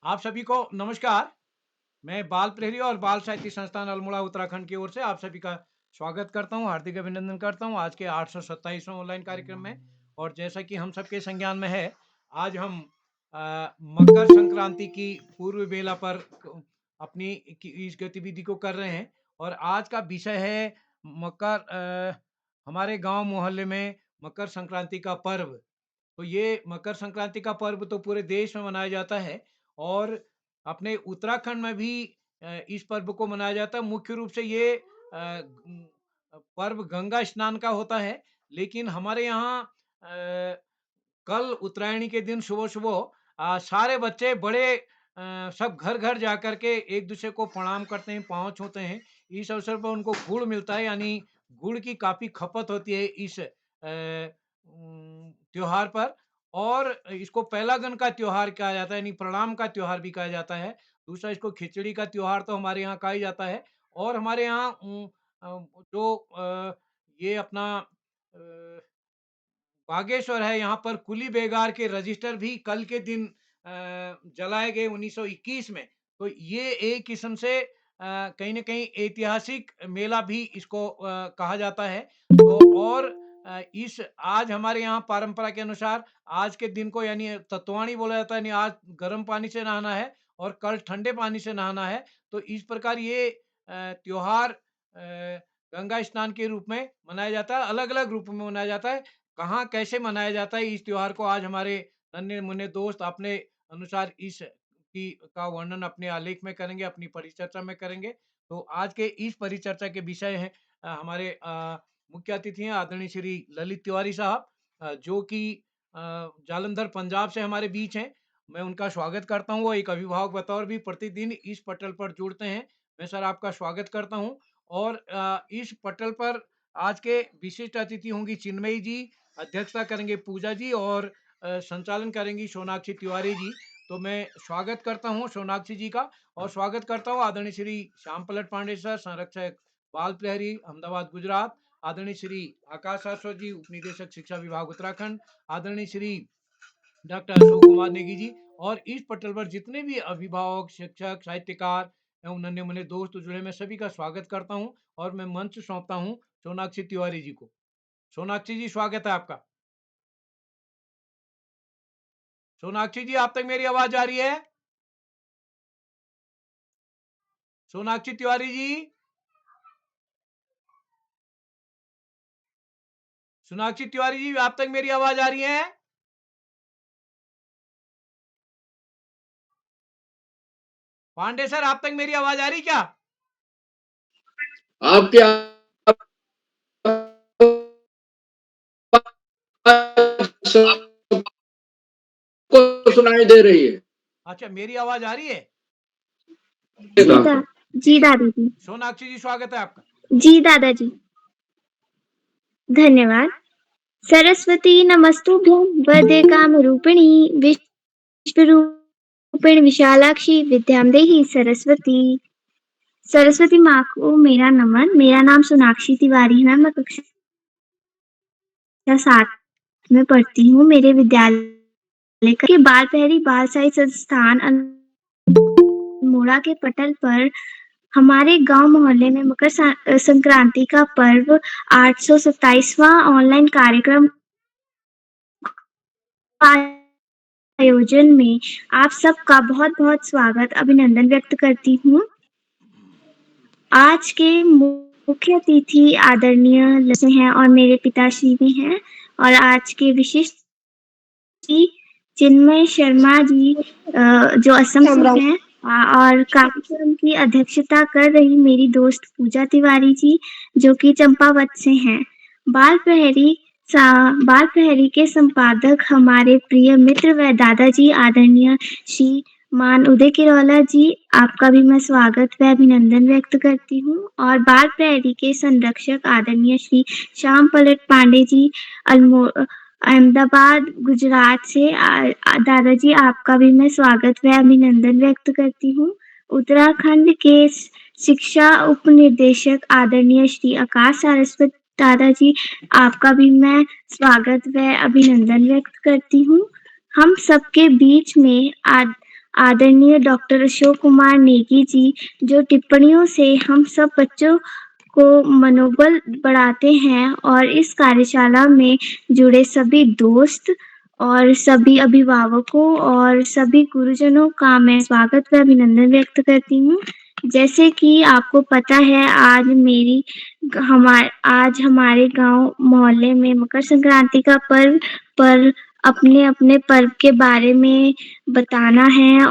आप सभी को नमस्कार। मैं बाल प्रहरी और बाल साहित्य संस्थान अल्मोड़ा उत्तराखंड की ओर से आप सभी का स्वागत करता हूं, हार्दिक अभिनंदन करता हूं आज के 827वें ऑनलाइन कार्यक्रम में। और जैसा कि हम सबके संज्ञान में है, आज हम मकर संक्रांति की पूर्व बेला पर अपनी इस गतिविधि को कर रहे हैं। और आज का विषय है हमारे गांव मोहल्ले में मकर संक्रांति का पर्व। तो ये मकर संक्रांति का पर्व तो पूरे देश में मनाया जाता है और अपने उत्तराखंड में भी इस पर्व को मनाया जाता है। मुख्य रूप से ये पर्व गंगा स्नान का होता है, लेकिन हमारे यहाँ कल उत्तरायणी के दिन सुबह-सुबह सारे बच्चे बड़े सब घर-घर जा कर के एक दूसरे को प्रणाम करते हैं, पाँव छूते हैं। इस अवसर पर उनको गुड़ मिलता है, यानी गुड़ की काफ़ी खपत होती है इस त्योहार पर। और इसको पहलागन का त्योहार कहा जाता है, यानी प्रणाम का त्योहार भी कहा जाता है। दूसरा, इसको खिचड़ी का त्योहार तो हमारे यहाँ कहा ही जाता है। और हमारे यहाँ जो ये अपना बागेश्वर है, यहाँ पर कुली बेगार के रजिस्टर भी कल के दिन जलाए गए 1921 में। तो ये एक किस्म से कहीं न कहीं ऐतिहासिक मेला भी इसको कहा जाता है। तो और इस आज हमारे यहाँ परंपरा के अनुसार आज के दिन को यानी तत्वाणी बोला जाता है, यानी आज गर्म पानी से नहाना है और कल ठंडे पानी से नहाना है। तो इस प्रकार ये त्योहार गंगा स्नान के रूप में मनाया जाता है, अलग-अलग रूप में मनाया जाता है। कहाँ कैसे मनाया जाता है इस त्योहार को आज हमारे नन्हे-मुन्ने दोस्त अपने अनुसार इस की का वर्णन अपने आलेख में करेंगे, अपनी परिचर्चा में करेंगे। तो आज के इस परिचर्चा के विषय हैं हमारे मुख्य अतिथि हैं आदरणीय श्री ललित तिवारी साहब, जो कि जालंधर पंजाब से हमारे बीच हैं। मैं उनका स्वागत करता हूँ। वो एक अभिभावक बतौर भी प्रतिदिन इस पटल पर जुड़ते हैं। मैं सर आपका स्वागत करता हूँ। और इस पटल पर आज के विशिष्ट अतिथि होंगी चिन्मयी जी, अध्यक्षता करेंगे पूजा जी और संचालन करेंगी सोनाक्षी तिवारी जी। तो मैं स्वागत करता हूँ सोनाक्षी जी का और स्वागत करता हूँ आदरणीय श्री श्याम पलट पांडे सर, संरक्षक बाल प्रहरी अहमदाबाद गुजरात, आदरणीय श्री आकाश शाश्वत जी, उपनिदेशक शिक्षा विभाग उत्तराखंड, आदरणीय श्री डॉक्टर अशोक कुमार नेगी जी। और इस पटल पर जितने भी अभिभावक, शिक्षक, साहित्यकार एवं नन्हे मुन्ने दोस्त जुड़े, मैं सभी का स्वागत करता हूँ और मैं मंच सौंपता हूँ सोनाक्षी तिवारी जी को। सोनाक्षी जी, स्वागत है आपका। सोनाक्षी जी, आप तक मेरी आवाज आ रही है? सोनाक्षी तिवारी जी, सोनाक्षी तिवारी जी, आप तक मेरी आवाज आ रही है? पांडे सर, आप तक मेरी आवाज आ रही क्या? आपकी सबको सुनाई दे रही है। अच्छा, मेरी आवाज आ रही है? जी दादाजी। सोनाक्षी जी, स्वागत है आपका। जी दादाजी। धन्यवाद। सरस्वती नमस्तुभ्यं वरदे कामरूपिणी विश्वरूपिणी विशालाक्षी विद्यां देहि सरस्वती। सरस्वती माँ को मेरा नमन। मेरा नाम सोनाक्षी तिवारी है। मैं कक्षा 7 में पढ़ती हूँ। मेरे विद्यालय के बाल प्रहरी बाल साहित्य संस्थान अल्मोड़ा के पटल पर हमारे गांव मोहल्ले में मकर संक्रांति का पर्व 827वां ऑनलाइन कार्यक्रम आयोजन में आप सबका बहुत-बहुत स्वागत अभिनंदन व्यक्त करती हूँ। आज के मुख्य अतिथि आदरणीय लक्ष्य हैं और मेरे पिताश्री भी हैं और आज के विशिष्ट चिन्मय शर्मा जी जो असम से हैं और कार्यक्रम की अध्यक्षता कर रही मेरी दोस्त पूजा तिवारी जी जो कि चंपावत से हैं। बाल प्रहरी के संपादक हमारे प्रिय मित्र व दादाजी आदरणीय श्री मान उदय किरौला जी, आपका भी मैं स्वागत व अभिनंदन व्यक्त करती हूँ। और बाल प्रहरी के संरक्षक आदरणीय श्री श्याम पलट पांडे जी अहमदाबाद गुजरात से दादाजी, आपका भी मैं स्वागत व अभिनंदन व्यक्त करती हूँ। उत्तराखंड के शिक्षा उप निदेशक आदरणीय श्री आकाश सारस्वत दादाजी, आपका भी मैं स्वागत व अभिनंदन व्यक्त करती हूँ। हम सबके बीच में आदरणीय डॉक्टर अशोक कुमार नेगी जी, जो टिप्पणियों से हम सब बच्चों को मनोबल बढ़ाते हैं, और इस कार्यशाला में जुड़े सभी दोस्त और सभी अभिभावकों और सभी गुरुजनों का मैं स्वागत व अभिनंदन व्यक्त करती हूँ। जैसे कि आपको पता है, आज हमारे गांव मोहल्ले में मकर संक्रांति का पर्व पर अपने पर्व के बारे में बताना है,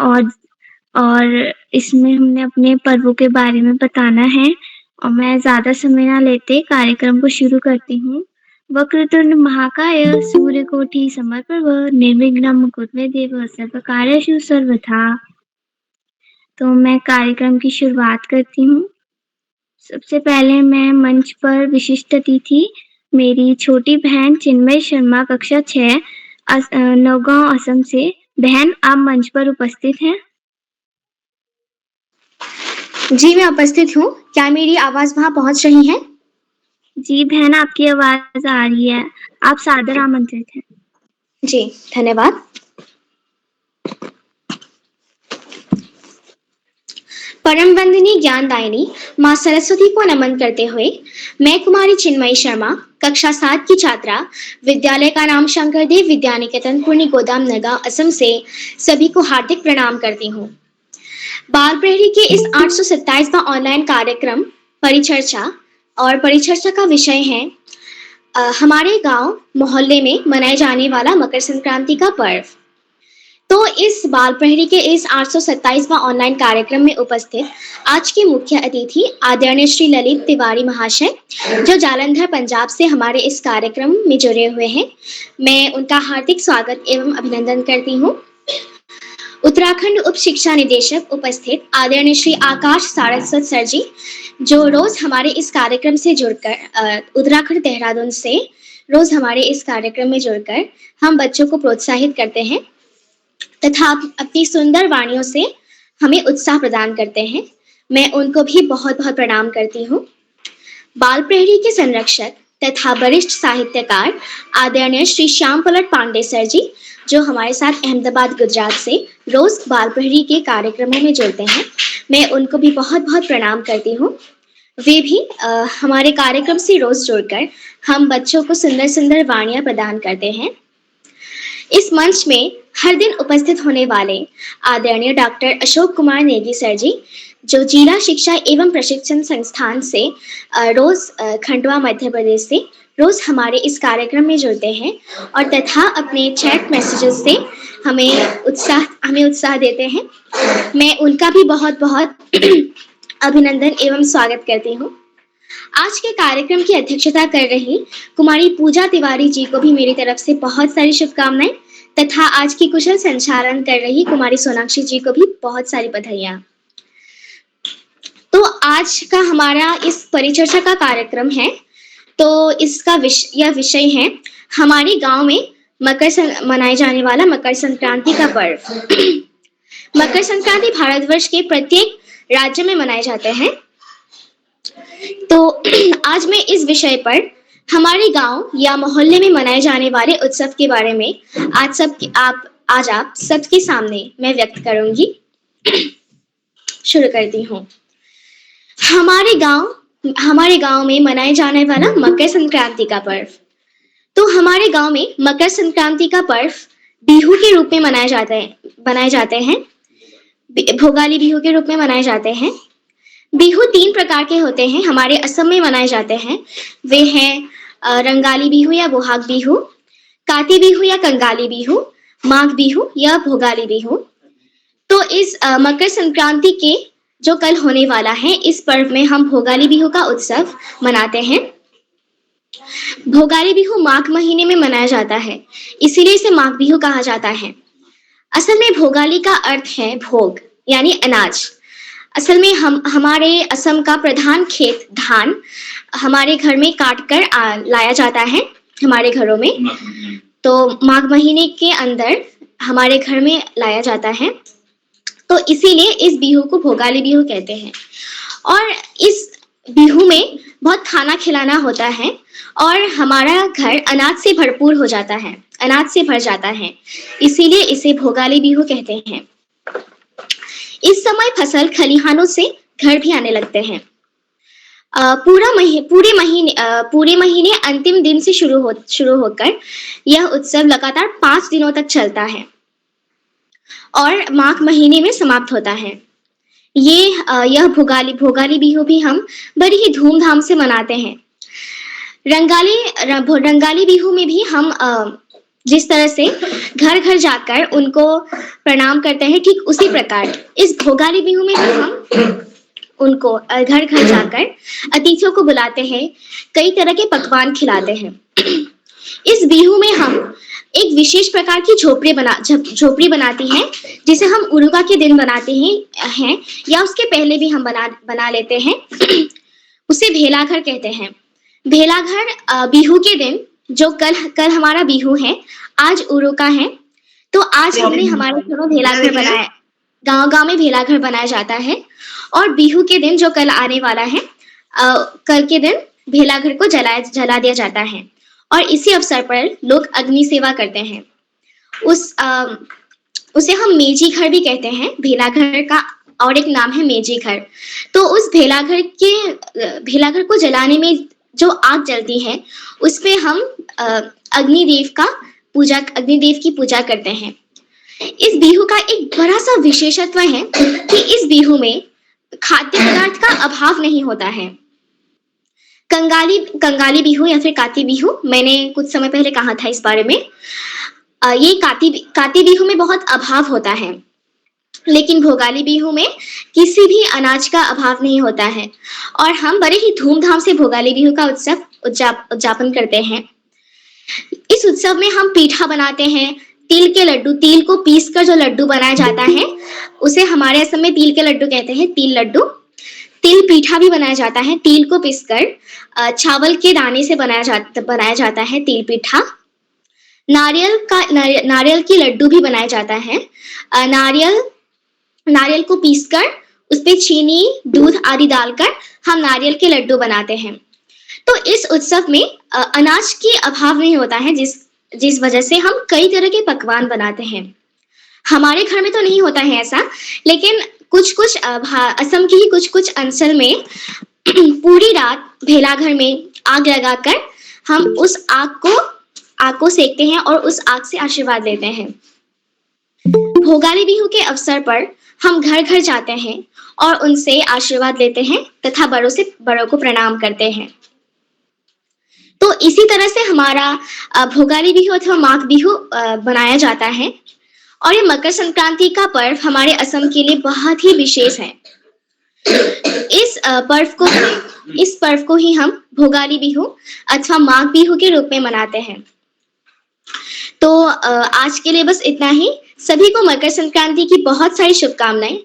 और इसमें हमने अपने पर्वों के बारे में बताना है, और मैं ज्यादा समय ना लेते कार्यक्रम को शुरू करती हूँ। वक्रतुंड महाकाय सूर्यकोटि समप्रभ निर्विघ्नं कुरु देव सर्वकार्येषु सर्वदा। तो मैं कार्यक्रम की शुरुआत करती हूँ। सबसे पहले मैं मंच पर विशिष्ट अतिथि मेरी छोटी बहन चिन्मय शर्मा, कक्षा 6, नौगांव, असम से। बहन, आप मंच पर उपस्थित हैं? जी, मैं उपस्थित हूँ। क्या मेरी आवाज वहां पहुंच रही है? जी बहन, आपकी आवाज आ रही है। आप सादर आमंत्रित हैं। जी, धन्यवाद। परम वंदनीय ज्ञानदायिनी माँ सरस्वती को नमन करते हुए मैं कुमारी चिन्मयी शर्मा, कक्षा 7 की छात्रा, विद्यालय का नाम शंकरदेव विद्या निकेतन, पुरनी गोदाम, नगांव, असम से सभी को हार्दिक प्रणाम करती हूँ। बाल प्रहरी के इस 827वां ऑनलाइन कार्यक्रम परिचर्चा, और परिचर्चा का विषय है हमारे गांव मोहल्ले में मनाए जाने वाला मकर संक्रांति का पर्व। तो इस बाल प्रहरी के इस 827वां ऑनलाइन कार्यक्रम में उपस्थित आज के मुख्य अतिथि आदरणीय श्री ललित तिवारी महाशय, जो जालंधर पंजाब से हमारे इस कार्यक्रम में जुड़े हुए हैं, मैं उनका हार्दिक स्वागत एवं अभिनंदन करती हूँ। उत्तराखंड उप शिक्षा निदेशक उपस्थित आदरणीय श्री आकाश सारस्वत सर जी, जो रोज हमारे इस कार्यक्रम से जुड़कर उत्तराखंड देहरादून से रोज हमारे इस कार्यक्रम में जुड़कर हम बच्चों को प्रोत्साहित करते हैं तथा अपनी सुंदर वाणियों से हमें उत्साह प्रदान करते हैं। मैं उनको भी बहुत बहुत प्रणाम करती हूँ। बाल प्रहरी के संरक्षक तथा वरिष्ठ साहित्यकार आदरणीय श्री श्याम पलट पांडे सर जी, जो हमारे साथ अहमदाबाद, गुजरात से रोज बाल प्रहरी के कार्यक्रमों में जुड़ते हैं, मैं उनको भी बहुत बहुत प्रणाम करती हूँ। वे भी हमारे कार्यक्रम से रोज जुड़कर हम बच्चों को सुंदर सुंदर वाणियां प्रदान करते हैं। इस मंच में हर दिन उपस्थित होने वाले आदरणीय डॉक्टर अशोक कुमार नेगी सर जी, जो जिला शिक्षा एवं प्रशिक्षण संस्थान से रोज खंडवा, मध्य प्रदेश से रोज हमारे इस कार्यक्रम में जुड़ते हैं, और तथा अपने चैट मैसेजेस से हमें उत्साह देते हैं। मैं उनका भी बहुत बहुत अभिनंदन एवं स्वागत करती हूँ। आज के कार्यक्रम की अध्यक्षता कर रही कुमारी पूजा तिवारी जी को भी मेरी तरफ से बहुत सारी शुभकामनाएं, तथा आज की कुशल संचालन कर रही कुमारी सोनाक्षी जी को भी बहुत सारी बधाइयां। तो आज का हमारा इस परिचर्चा का कार्यक्रम है, तो इसका यह विषय है हमारे गांव में मनाए जाने वाला मकर संक्रांति का पर्व। मकर संक्रांति भारतवर्ष के प्रत्येक राज्य में मनाए जाते हैं। तो आज मैं इस विषय पर हमारे गांव या मोहल्ले में मनाए जाने वाले उत्सव के बारे में आज आप सबके सामने मैं व्यक्त करूंगी। शुरू करती हूँ। हमारे गांव में मनाए जाने वाला मकर संक्रांति का पर्व। तो हमारे गांव में मकर संक्रांति का पर्व बिहू के रूप में मनाए जाते हैं, भोगाली बिहू के रूप में मनाए जाते हैं। बिहू 3 प्रकार के होते हैं, हमारे असम में मनाए जाते हैं। वे हैं रंगाली बिहू या बोहाग बिहू, काती बिहू या कंगाली बिहू, माघ बिहू या भोगाली बिहू। तो इस मकर संक्रांति के जो कल होने वाला है, इस पर्व में हम भोगाली बिहू का उत्सव मनाते हैं। भोगाली बिहू माघ महीने में मनाया जाता है, इसीलिए इसे माघ बिहू कहा जाता है। असल में भोगाली का अर्थ है भोग यानी अनाज। असल में हमारे असम का प्रधान खेत धान हमारे घर में काट कर लाया जाता है हमारे घरों में। तो माघ महीने के अंदर हमारे घर में लाया जाता है, तो इसीलिए इस बिहू को भोगाली बिहू कहते हैं। और इस बिहू में बहुत खाना खिलाना होता है और हमारा घर अनाज से भरपूर हो जाता है, अनाज से भर जाता है, इसीलिए इसे भोगाली बिहू कहते हैं। इस समय फसल खलिहानों से घर भी आने लगते हैं। पूरे महीने अंतिम दिन से शुरू होकर यह उत्सव लगातार 5 दिनों तक चलता है और माघ महीने में समाप्त होता है। यह भोगाली बिहू भी हम बड़ी ही धूमधाम से मनाते हैं। रंगाली बिहू में भी हम जिस तरह से घर घर जाकर उनको प्रणाम करते हैं, ठीक उसी प्रकार इस भोगाली बिहू में भी हम उनको घर घर जाकर अतिथियों को बुलाते हैं, कई तरह के पकवान खिलाते हैं। इस बिहू में हम एक विशेष प्रकार की झोपड़ी बनाती हैं, जिसे हम उरुका के दिन बनाते हैं या उसके पहले भी हम बना लेते हैं। उसे भेलाघर कहते हैं। भेलाघर बिहू के दिन, जो कल हमारा बिहू है, आज उरुका है, तो आज हमने हमारे घरों भेलाघर बनाया, गांव में भेलाघर बनाया जाता है और बिहू के दिन जो कल आने वाला है, कल के दिन भेलाघर को जला दिया जाता है और इसी अवसर पर लोग अग्नि सेवा करते हैं। उसे हम मेजी घर भी कहते हैं। भेलाघर का और एक नाम है मेजी घर। तो उस भेलाघर को जलाने में जो आग जलती है, उसपे हम अग्निदेव की पूजा करते हैं। इस बिहू का एक बड़ा सा विशेषत्व है कि इस बिहू में खाद्य पदार्थ का अभाव नहीं होता है। कंगाली बिहू या फिर काती बिहू, मैंने कुछ समय पहले कहा था इस बारे में। ये काती बिहू में बहुत अभाव होता है, लेकिन भोगाली बिहू में किसी भी अनाज का अभाव नहीं होता है और हम बड़े ही धूमधाम से भोगाली बिहू का उत्सव उद्यापन करते हैं। इस उत्सव में हम पीठा बनाते हैं, तिल के लड्डू, तिल को पीसकर जो लड्डू बनाया जाता है, उसे हमारे असम में तिल के लड्डू कहते हैं, तिल लड्डू। तिल पीठा भी बनाया जाता है, तिल को पीसकर चावल के दाने से बनाया जाता है तिल पीठा। नारियल की लड्डू भी बनाया जाता है। नारियल को पीसकर उस पे चीनी, दूध आदि डालकर हम नारियल के लड्डू बनाते हैं। तो इस उत्सव में अनाज की अभाव नहीं होता है, जिस वजह से हम कई तरह के पकवान बनाते हैं। हमारे घर में तो नहीं होता है ऐसा, लेकिन कुछ असम की ही कुछ अंचल में पूरी रात भेलाघर में आग लगाकर हम उस आग को सेकते हैं और उस आग से आशीर्वाद लेते हैं। भोगाली बिहू के अवसर पर हम घर घर जाते हैं और उनसे आशीर्वाद लेते हैं तथा बड़ों को प्रणाम करते हैं। तो इसी तरह से हमारा भोगाली बिहू अथवा माघ बिहू बनाया जाता है और ये मकर संक्रांति का पर्व हमारे असम के लिए बहुत ही विशेष है। इस पर्व को ही हम भोगाली बिहू अथवा माघ बिहू के रूप में मनाते हैं। तो आज के लिए बस इतना ही। सभी को मकर संक्रांति की बहुत सारी शुभकामनाएं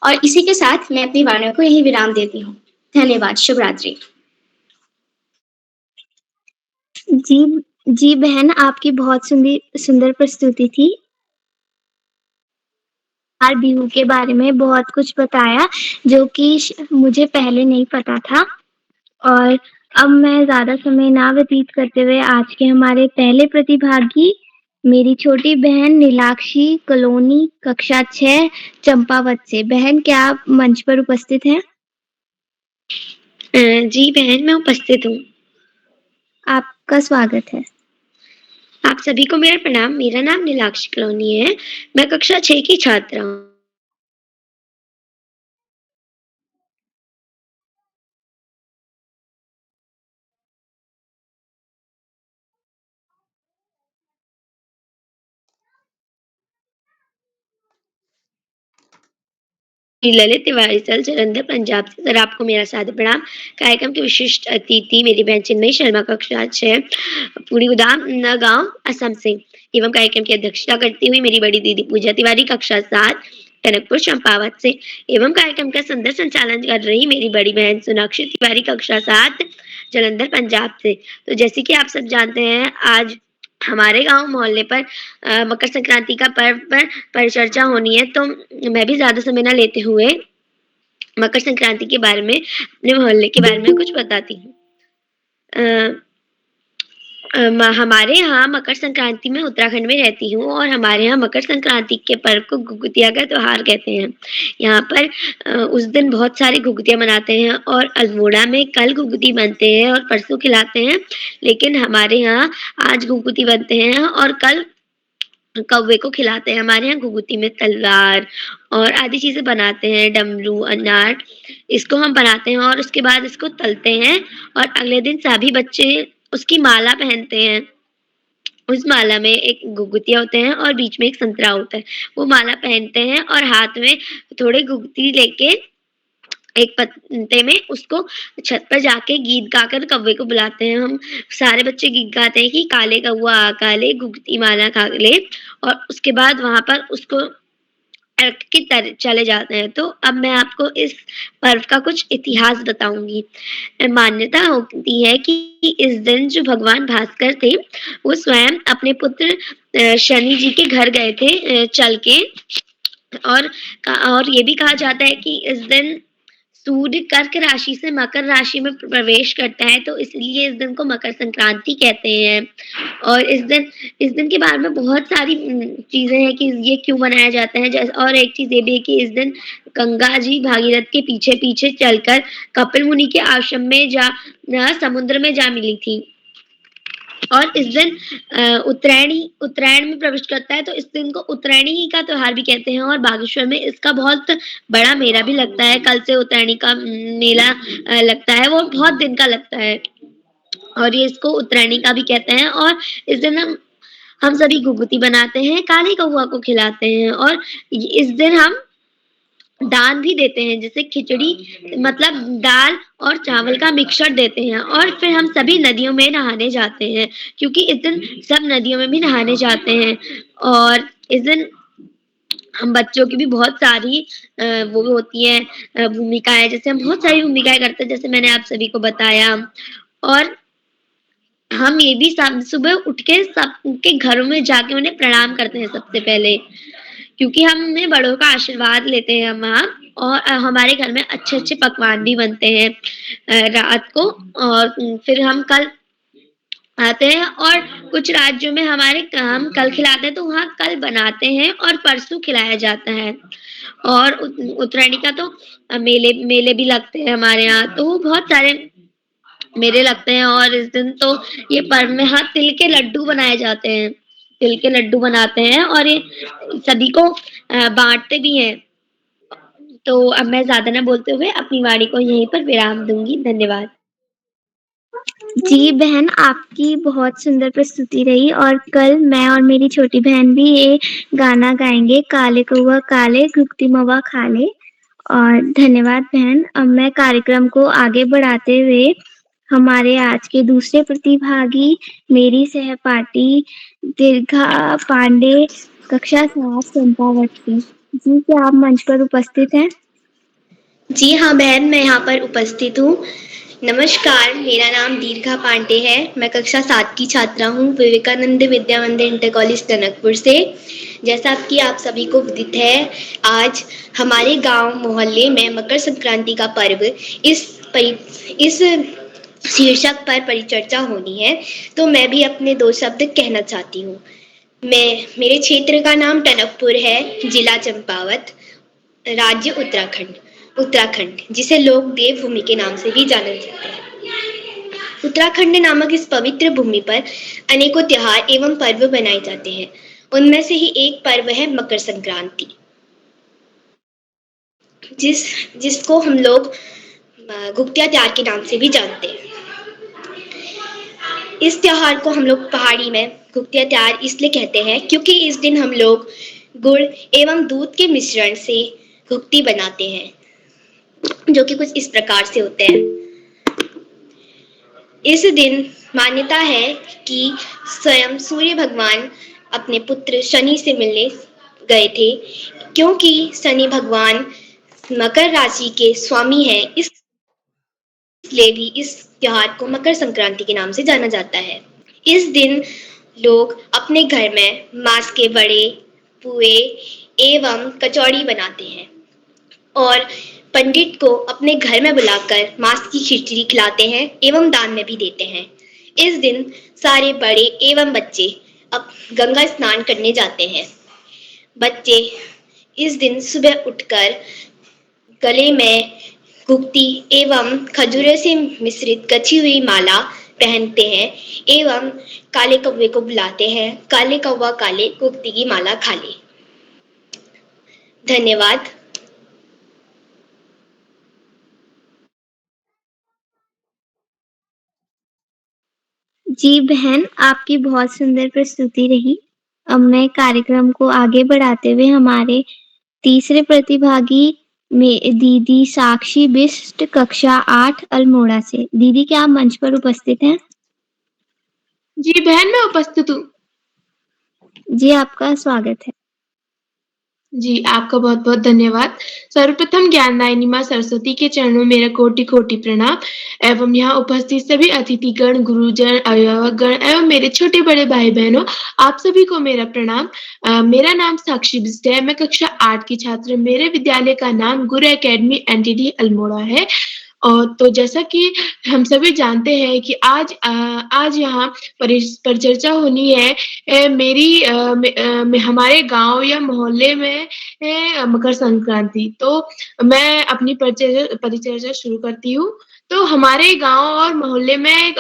और इसी के साथ मैं अपनी वाणी को यही विराम देती हूँ। धन्यवाद। शुभ रात्रि। जी बहन, आपकी बहुत सुंदर प्रस्तुति थी। बिहू के बारे में बहुत कुछ बताया जो कि मुझे पहले नहीं पता था। और अब मैं ज्यादा समय ना व्यतीत करते हुए आज के हमारे पहले प्रतिभागी मेरी छोटी बहन नीलाक्षी कॉलोनी कक्षा 6 चंपावत से। बहन, क्या आप मंच पर उपस्थित हैं? जी बहन, मैं उपस्थित हूँ। आपका स्वागत है। आप सभी को मेरा प्रणाम। मेरा नाम नीलाक्षी कॉलोनी है। मैं कक्षा 6 की छात्रा हूँ। ललित तिवारी सर, जलंधर, पंजाब से। सर, आपको मेरा सादर प्रणाम। कार्यक्रम की विशिष्ट अतिथि मेरी बहन चिन्मयी शर्मा, कक्षा 6, पूरी गोदाम गांव, असम से, एवं कार्यक्रम की अध्यक्षता करती हुई मेरी बड़ी दीदी पूजा तिवारी, कक्षा 7, टनकपुर चंपावत से, एवं कार्यक्रम का सुंदर संचालन कर रही मेरी बड़ी बहन सोनाक्षी तिवारी, कक्षा 7, जलंधर, पंजाब से। तो जैसे कि आप सब जानते हैं, आज हमारे गांव मोहल्ले पर मकर संक्रांति का पर्व पर परिचर्चा होनी है, तो मैं भी ज्यादा समय न लेते हुए मकर संक्रांति के बारे में, अपने मोहल्ले के बारे में कुछ बताती हूँ। हमारे यहाँ मकर संक्रांति में उत्तराखंड में रहती हूँ और हमारे यहाँ मकर संक्रांति के पर्व को घुघुतिया का त्योहार कहते हैं। यहाँ पर उस दिन बहुत सारी घुघुतियाँ मनाते हैं और अल्मोड़ा में कल घुघुती बनते हैं और परसों खिलाते हैं, लेकिन हमारे यहाँ आज घुघुती बनते हैं और कल कौवे को खिलाते हैं। हमारे यहाँ घुघुती में तलवार और आदि चीज़ें बनाते हैं, डमरू, अनार, इसको हम बनाते हैं और उसके बाद इसको तलते हैं और अगले दिन सभी बच्चे उसकी माला पहनते हैं। उस माला में एक घुघुतिया होते हैं और बीच में एक संतरा होता है। वो माला पहनते हैं और हाथ में थोड़े घुघुती लेके एक पत्ते में उसको छत पर जाके गीत गाकर कौवे को बुलाते हैं। हम सारे बच्चे गीत गाते हैं कि काले कौवा आ काले घुघुती माला खा ले, और उसके बाद वहाँ पर उसको रख के चले जाते हैं। तो अब मैं आपको इस पर्व का कुछ इतिहास बताऊंगी। मान्यता होती है कि इस दिन जो भगवान भास्कर थे, वो स्वयं अपने पुत्र शनि जी के घर गए थे चल के, और ये भी कहा जाता है कि इस दिन सूर्य कर्क राशि से मकर राशि में प्रवेश करता है, तो इसलिए इस दिन को मकर संक्रांति कहते हैं। और इस दिन के बारे में बहुत सारी चीजें हैं कि ये क्यों मनाया जाता है। जैसे और एक चीज ये भी है कि इस दिन गंगा जी भागीरथ के पीछे पीछे चलकर कपिल मुनि के आश्रम में समुद्र में जा मिली थी। और इस दिन उत्तरायण में प्रवेश करता है, तो इस दिन को उत्तरायणी का त्योहार भी कहते हैं। और बागेश्वर में इसका बहुत बड़ा मेला भी लगता है। कल से उत्तरायणी का मेला लगता है, वो बहुत दिन का लगता है और ये इसको उत्तरायणी का भी कहते हैं। और इस दिन हम सभी घुघुती बनाते हैं, काले कौवा को खिलाते हैं और इस दिन हम दान भी देते हैं, जैसे खिचड़ी मतलब दाल और चावल का मिक्सचर देते हैं। और फिर हम सभी नदियों में नहाने जाते हैं, क्योंकि इस दिन सब नदियों में भी नहाने जाते हैं। और इस दिन हम बच्चों की भी बहुत सारी वो होती है भूमिकाएं, जैसे हम बहुत सारी भूमिकाएं करते हैं, जैसे मैंने आप सभी को बताया। और हम ये भी सुबह उठ के सबके घरों में जाके उन्हें प्रणाम करते हैं सबसे पहले, क्योंकि हमने बड़ों का आशीर्वाद लेते हैं हम वहाँ। और हमारे घर में अच्छे-अच्छे पकवान भी बनते हैं रात को। और फिर हम कल आते हैं और कुछ राज्यों में हम कल खिलाते हैं, तो वहाँ कल बनाते हैं और परसों खिलाया जाता है। और उत्तरायणी का तो मेले भी लगते हैं हमारे यहाँ, तो बहुत सारे मेले लगते हैं। और इस दिन तो ये पर्व में तिल के लड्डू बनाए जाते हैं, तिल के लड्डू बनाते हैं और ये सभी को बांटते भी हैं। तो अब मैं ज्यादा न बोलते हुए अपनी वाणी को यहीं पर विराम दूंगी। धन्यवाद। जी बहन, आपकी बहुत सुंदर प्रस्तुति रही और कल मैं और मेरी छोटी बहन भी ये गाना गाएंगे, काले कौवा काले घुघुती मवा खा ले। और धन्यवाद बहन। अब मैं कार्यक्रम को आगे बढ़ाते हुए हमारे आज के दूसरे प्रतिभागी मेरी सहपाठी दीर्घा पांडे, कक्षा 7 चंपावत। जी क्या आप मंच पर उपस्थित हैं? जी हाँ बहन, मैं यहाँ पर उपस्थित हूँ। नमस्कार, मेरा नाम दीर्घा पांडे है। मैं कक्षा 7 की छात्रा हूँ विवेकानंद विद्या मंदिर इंटर कॉलेज टनकपुर से। जैसा कि आप सभी को विदित है, आज हमारे गांव मोहल्ले में मकर संक्रांति का पर्व इस शीर्षक पर परिचर्चा होनी है, तो मैं भी अपने 2 शब्द कहना चाहती हूँ। मेरे क्षेत्र का नाम टनकपुर है, जिला चंपावत, राज्य उत्तराखंड, जिसे लोग देवभूमि के नाम से भी जाना जाते हैं। उत्तराखंड नामक इस पवित्र भूमि पर अनेकों त्योहार एवं पर्व बनाए जाते हैं। उनमें से ही एक पर्व है मकर संक्रांति, जिसको हम लोग घुघुतिया त्योहार के नाम से भी जानते हैं। इस त्योहार को हम लोग पहाड़ी में घुघुतिया त्योहार इसलिए कहते हैं क्योंकि इस दिन हम लोग गुड़ एवं दूध के मिश्रण से घुघुती बनाते हैं, जो कि कुछ इस प्रकार से होते हैं। इस दिन मान्यता है कि स्वयं सूर्य भगवान अपने पुत्र शनि से मिलने गए थे, क्योंकि शनि भगवान मकर राशि के स्वामी हैं, इसलिए भी इस त्योहार को मकर संक्रांति के नाम से जाना जाता है। इस दिन लोग अपने घर में मांस के बड़े, पुए एवं कचौड़ी बनाते हैं और पंडित को अपने घर में बुलाकर मांस की खिचड़ी खिलाते हैं एवं दान में भी देते हैं। इस दिन सारे बड़े एवं बच्चे अब गंगा स्नान करने जाते हैं। बच्चे इस दिन सुबह उठकर गले में गुप्ती एवं खजूरों से मिश्रित गची हुई माला पहनते हैं एवं काले कौवे को बुलाते हैं, काले कौवा काले गुप्ती की माला खा ले। धन्यवाद। जी बहन, आपकी बहुत सुंदर प्रस्तुति रही। अब मैं कार्यक्रम को आगे बढ़ाते हुए हमारे तीसरे प्रतिभागी में दीदी साक्षी बिष्ट कक्षा 8 अल्मोड़ा से। दीदी क्या आप मंच पर उपस्थित हैं? जी बहन, मैं उपस्थित हूँ। जी आपका स्वागत है। जी, आपका बहुत-बहुत धन्यवाद। सर्वप्रथम ज्ञानदायिनी माँ सरस्वती के चरणों में मेरा कोटि-कोटि प्रणाम एवं यहाँ उपस्थित सभी अतिथिगण, गुरुजन, अभिभावकगण एवं मेरे छोटे-बड़े भाई-बहनों, आप सभी को मेरा प्रणाम। मेरा नाम साक्षी बिष्ट है, मैं कक्षा 8 की छात्र हूँ। मेरे विद्यालय का नाम गुरु एकेडमी एनटीडी अल्मोड़ा है। और तो जैसा कि हम सभी जानते हैं कि आज यहाँ परिचर्चा होनी है हमारे गांव या मोहल्ले में मकर संक्रांति। तो मैं अपनी परिचर्चा शुरू करती हूँ। तो हमारे गांव और मोहल्ले में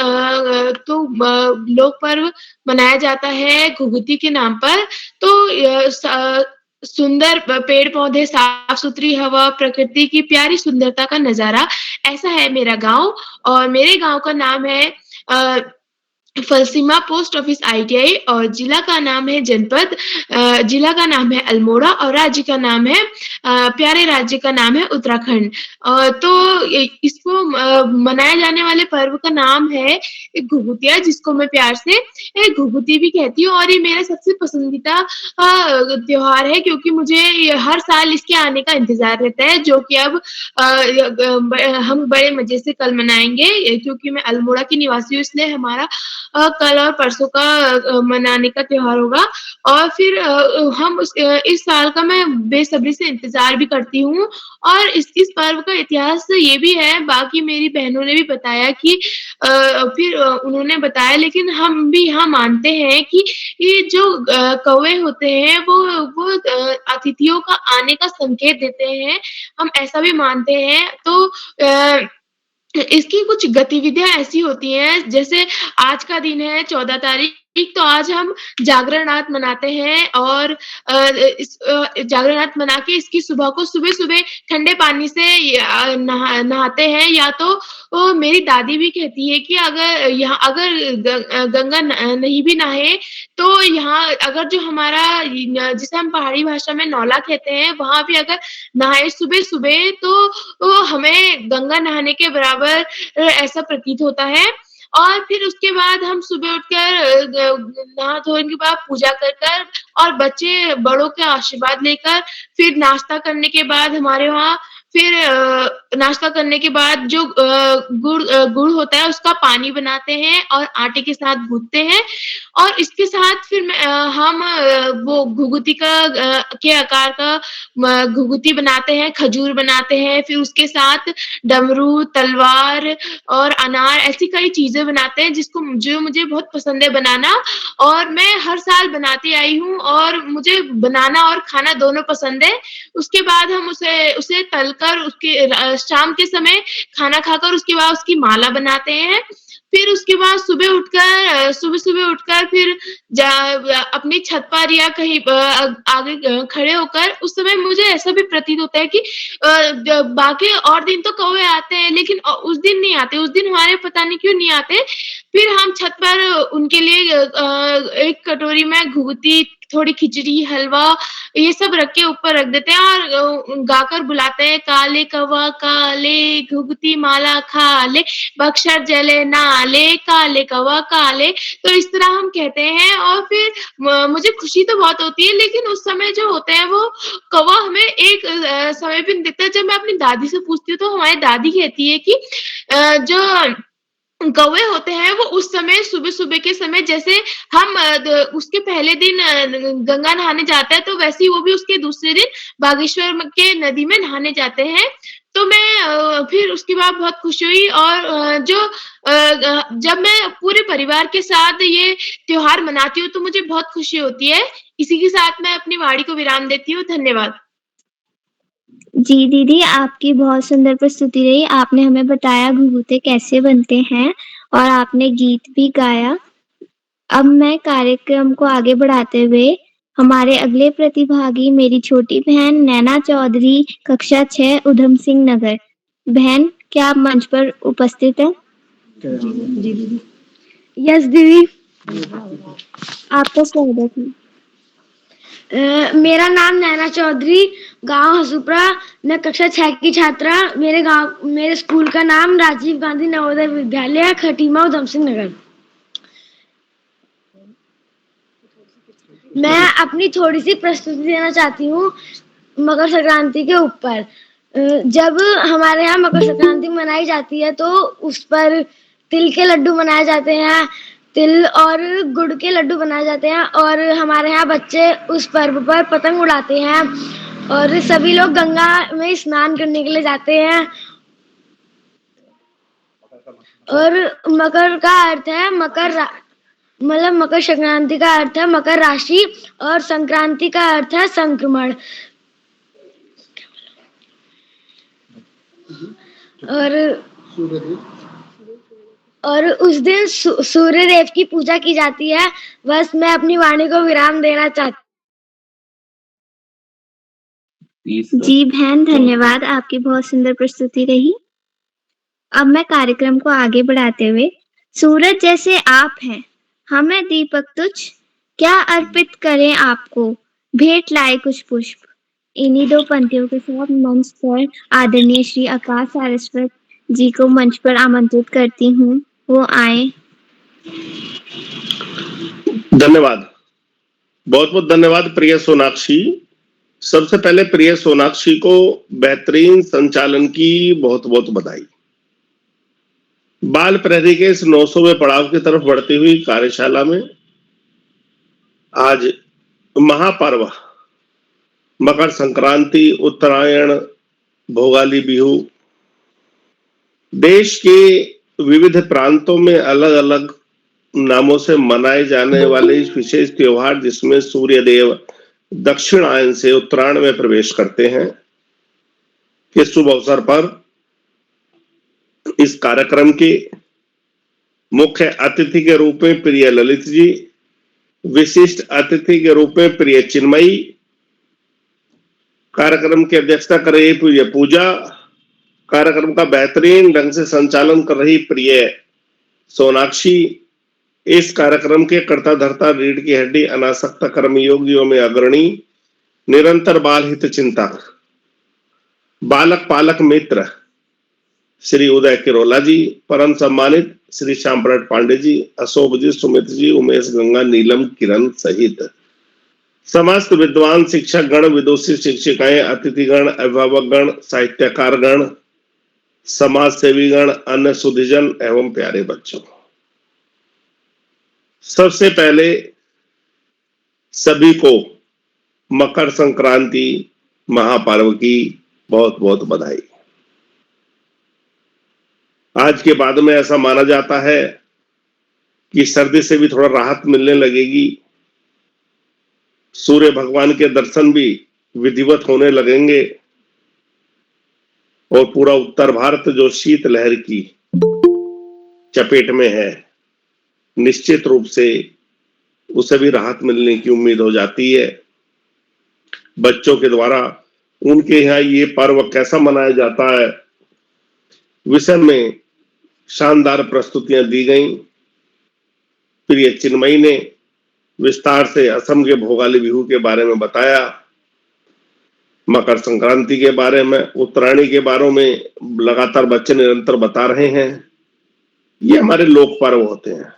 लोक पर्व मनाया जाता है घुघुती के नाम पर। तो सुंदर पेड़ पौधे, साफ सुथरी हवा, प्रकृति की प्यारी सुंदरता का नजारा, ऐसा है मेरा गांव। और मेरे गांव का नाम है फलसीमा पोस्ट ऑफिस आईटीआई और जिला का नाम है जिला का नाम है अल्मोड़ा और राज्य का नाम है प्यारे राज्य का नाम है उत्तराखंड। तो इसको मनाए जाने वाले पर्व का नाम है घुघुतिया, जिसको मैं प्यार से घुघुती भी कहती हूँ। और ये मेरा सबसे पसंदीदा त्योहार है, क्योंकि मुझे हर साल इसके आने का इंतजार रहता है, जो कि अब हम बड़े मजे से कल मनाएंगे, क्योंकि मैं अल्मोड़ा की निवासी हूँ, इसलिए हमारा कल और परसों का मनाने का त्योहार होगा। और फिर इस साल का मैं बेसब्री से इंतजार भी करती हूँ। और इस पर्व का इतिहास ये भी है, बाकी मेरी बहनों ने भी बताया कि उन्होंने बताया, लेकिन हम भी यहाँ मानते हैं कि ये जो कौवे होते हैं वो अतिथियों का आने का संकेत देते हैं, हम ऐसा भी मानते हैं। तो इसकी कुछ गतिविधियाँ ऐसी होती हैं, जैसे आज का दिन है 14 तारीख, तो आज हम जागरण रात मनाते हैं। और जागरण रात मना के इसकी सुबह को सुबह-सुबह ठंडे पानी से नहाते हैं। या तो मेरी दादी भी कहती है कि अगर गंगा नहीं भी नहाए, तो यहाँ अगर जो हमारा जिसे हम पहाड़ी भाषा में नौला कहते हैं, वहाँ भी अगर नहाए सुबह-सुबह, तो हमें गंगा नहाने के बराबर ऐसा प्रतीत होता है। और फिर उसके बाद हम सुबह उठकर नहा धोने के बाद पूजा कर और बच्चे बड़ों के आशीर्वाद लेकर फिर नाश्ता करने के बाद हमारे वहाँ फिर नाश्ता करने के बाद जो गुड़ होता है उसका पानी बनाते हैं और आटे के साथ गूँथते हैं। और इसके साथ फिर हम वो घुघुती के आकार का घुघुती बनाते हैं, खजूर बनाते हैं, फिर उसके साथ डमरू, तलवार और अनार, ऐसी कई चीज़ें बनाते हैं जो मुझे बहुत पसंद है बनाना। और मैं हर साल बनाती आई हूँ और मुझे बनाना और खाना दोनों पसंद है। उसके बाद हम उसे तलकर उसके शाम के समय खाना खाकर उसके बाद उसकी माला बनाते हैं। फिर उसके बाद सुबह-सुबह उठकर फिर अपनी छत पर या कहीं आगे खड़े होकर, उस समय मुझे ऐसा भी प्रतीत होता है कि बाकी और दिन तो कौवे आते हैं, लेकिन उस दिन नहीं आते। उस दिन हमारे पता नहीं क्यों नहीं आते। फिर हम छत पर उनके लिए एक कटोरी में घुघुती, थोड़ी खिचड़ी, हलवा, ये सब ऊपर रख देते हैं और गाकर बुलाते हैं, काले कौवा काले, घुघुती माला खा ले, बक्सर जले नाले, काले कौवा काले। तो इस तरह हम कहते हैं। और फिर मुझे खुशी तो बहुत होती है, लेकिन उस समय जो होते हैं वो कौवा हमें एक समय पे दिखता है। जब मैं अपनी दादी से पूछती हूँ, तो हमारी दादी कहती है कि जो कौवे होते हैं वो उस समय सुबह-सुबह के समय, जैसे हम उसके पहले दिन गंगा नहाने जाते हैं, तो वैसे ही वो भी उसके दूसरे दिन बागेश्वर के नदी में नहाने जाते हैं। तो मैं फिर उसके बाद बहुत खुश हुई और जब मैं पूरे परिवार के साथ ये त्योहार मनाती हूँ तो मुझे बहुत खुशी होती है। इसी के साथ मैं अपनी वाणी को विराम देती हूँ। धन्यवाद। जी दीदी, आपकी बहुत सुंदर प्रस्तुति रही। आपने हमें बताया घुघुते कैसे बनते हैं और आपने गीत भी गाया। अब मैं कार्यक्रम को आगे बढ़ाते हुए हमारे अगले प्रतिभागी मेरी छोटी बहन नैना चौधरी, कक्षा 6, उधम सिंह नगर। बहन, क्या आप मंच पर उपस्थित हैं? जी दीदी। यस दीदी। आपका स्वागत है। मेरा नाम नैना चौधरी, गांव हसूपरा, मैं कक्षा 6 की छात्रा। मेरे स्कूल का नाम राजीव गांधी नवोदय विद्यालय, खटीमा, उधम सिंह नगर। मैं अपनी थोड़ी सी प्रस्तुति देना चाहती हूँ मकर संक्रांति के ऊपर। जब हमारे यहाँ मकर संक्रांति मनाई जाती है तो उस पर तिल के लड्डू बनाए जाते हैं, तिल और गुड़ के लड्डू बनाए जाते हैं और हमारे यहाँ बच्चे उस पर्व पर पतंग उड़ाते हैं और सभी लोग गंगा में स्नान करने के लिए जाते हैं। और मकर का अर्थ है मतलब मकर संक्रांति का अर्थ है मकर राशि और संक्रांति का अर्थ है संक्रमण। और उस दिन सूर्य देव की पूजा की जाती है। बस मैं अपनी वाणी को विराम देना चाहती। जी बहन, धन्यवाद। आपकी बहुत सुंदर प्रस्तुति रही। अब मैं कार्यक्रम को आगे बढ़ाते हुए सूरज जैसे आप हैं, हमें दीपक तुझ, क्या अर्पित करें आपको, भेंट लाए कुछ पुष्प। इन्हीं दो पंक्तियों के साथ मंच पर आदरणीय श्री आकाश सारस्वत जी को मंच पर आमंत्रित करती हूँ, वो आए। धन्यवाद, बहुत बहुत धन्यवाद प्रिय सोनाक्षी। सबसे पहले प्रिय सोनाक्षी को बेहतरीन संचालन की बहुत बहुत बधाई। बाल प्रहरी के इस 900वें पड़ाव की तरफ बढ़ती हुई कार्यशाला में आज महापर्व मकर संक्रांति, उत्तरायण, भोगाली बिहू, देश के विविध प्रांतों में अलग अलग नामों से मनाए जाने वाले इस विशेष त्योहार जिसमें सूर्य देव दक्षिणायन से उत्तरायण में प्रवेश करते हैं के शुभ अवसर पर इस कार्यक्रम के मुख्य अतिथि के रूप में प्रिय ललित जी, विशिष्ट अतिथि के रूप में प्रिय चिन्मयी, कार्यक्रम की अध्यक्षता कर रही प्रिय पूजा, कार्यक्रम का बेहतरीन ढंग से संचालन कर रही प्रिय सोनाक्षी, इस कार्यक्रम के कर्ता धर्ता, रीढ़ की हड्डी, अनासक्त कर्मयोगियों में अग्रणी, निरंतर बाल हित चिंतक, बालक पालक मित्र श्री उदय किरोला जी, परम सम्मानित श्री श्यामप्रट पांडे जी, अशोक जी, सुमित जी, उमेश गंगा, नीलम, किरण सहित समस्त विद्वान शिक्षक गण, विदुषी शिक्षिकाएं, अतिथिगण, अभिभावक गण, साहित्यकार गण, समाज सेवी गण, अन्य सुधीजन एवं प्यारे बच्चों, सबसे पहले सभी को मकर संक्रांति महापर्व की बहुत बहुत बधाई। आज के बाद में ऐसा माना जाता है कि सर्दी से भी थोड़ा राहत मिलने लगेगी, सूर्य भगवान के दर्शन भी विधिवत होने लगेंगे और पूरा उत्तर भारत जो शीत लहर की चपेट में है, निश्चित रूप से उसे भी राहत मिलने की उम्मीद हो जाती है। बच्चों के द्वारा उनके यहाँ ये पर्व कैसा मनाया जाता है विषय में शानदार प्रस्तुतियां दी गईं। प्रिय चिन्मयी ने विस्तार से असम के भोगाली बिहू के बारे में बताया, मकर संक्रांति के बारे में, उत्तरायणी के बारे में लगातार बच्चे निरंतर बता रहे हैं। ये हमारे लोक पर्व होते हैं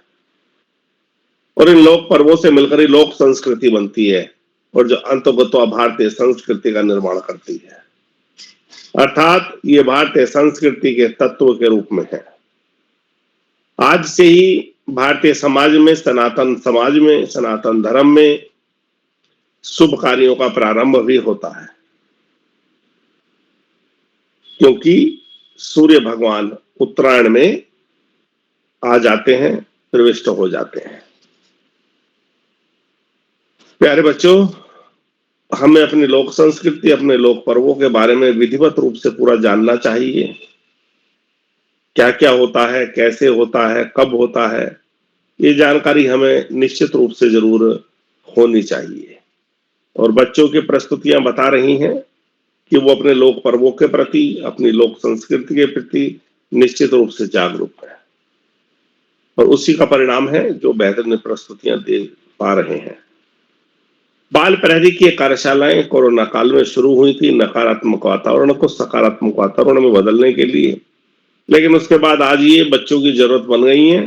और इन लोक पर्वों से मिलकर ही लोक संस्कृति बनती है और जो अंततः भारतीय संस्कृति का निर्माण करती है, अर्थात ये भारतीय संस्कृति के तत्व के रूप में है। आज से ही भारतीय समाज में, सनातन समाज में, सनातन धर्म में शुभ कार्यों का प्रारंभ भी होता है। क्योंकि सूर्य भगवान उत्तरायण में आ जाते हैं, प्रविष्ट हो जाते हैं। प्यारे बच्चों, हमें अपनी लोक संस्कृति, अपने लोक पर्वों के बारे में विधिवत रूप से पूरा जानना चाहिए। क्या क्या होता है, कैसे होता है, कब होता है, ये जानकारी हमें निश्चित रूप से जरूर होनी चाहिए। और बच्चों की प्रस्तुतियां बता रही हैं कि वो अपने लोक पर्वों के प्रति, अपनी लोक संस्कृति के प्रति निश्चित रूप से जागरूक है, और उसी का परिणाम है जो बेहतरीन प्रस्तुतियां दे पा रहे हैं। बाल प्रहरी की कार्यशालाएं कोरोना काल में शुरू हुई थी नकारात्मक वातावरण को सकारात्मक वातावरण में बदलने के लिए, लेकिन उसके बाद आज ये बच्चों की जरूरत बन गई है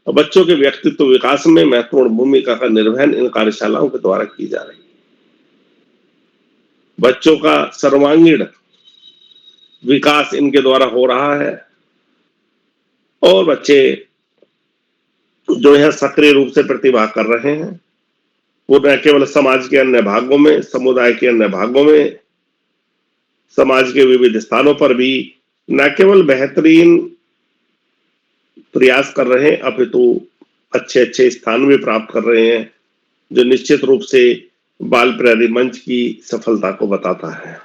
और बच्चों के व्यक्तित्व विकास में महत्वपूर्ण भूमिका का निर्वहन इन कार्यशालाओं के द्वारा की जा रही है। बच्चों का सर्वांगीण विकास इनके द्वारा हो रहा है और बच्चे जो है सक्रिय रूप से प्रतिभाग कर रहे हैं। वो न केवल समाज के अन्य भागों में, समुदाय के अन्य भागों में, समाज के विविध स्थानों पर भी न केवल बेहतरीन प्रयास कर रहे हैं, अपितु अच्छे अच्छे स्थान भी प्राप्त कर रहे हैं, जो निश्चित रूप से बाल प्रहरी मंच की सफलता को बताता है।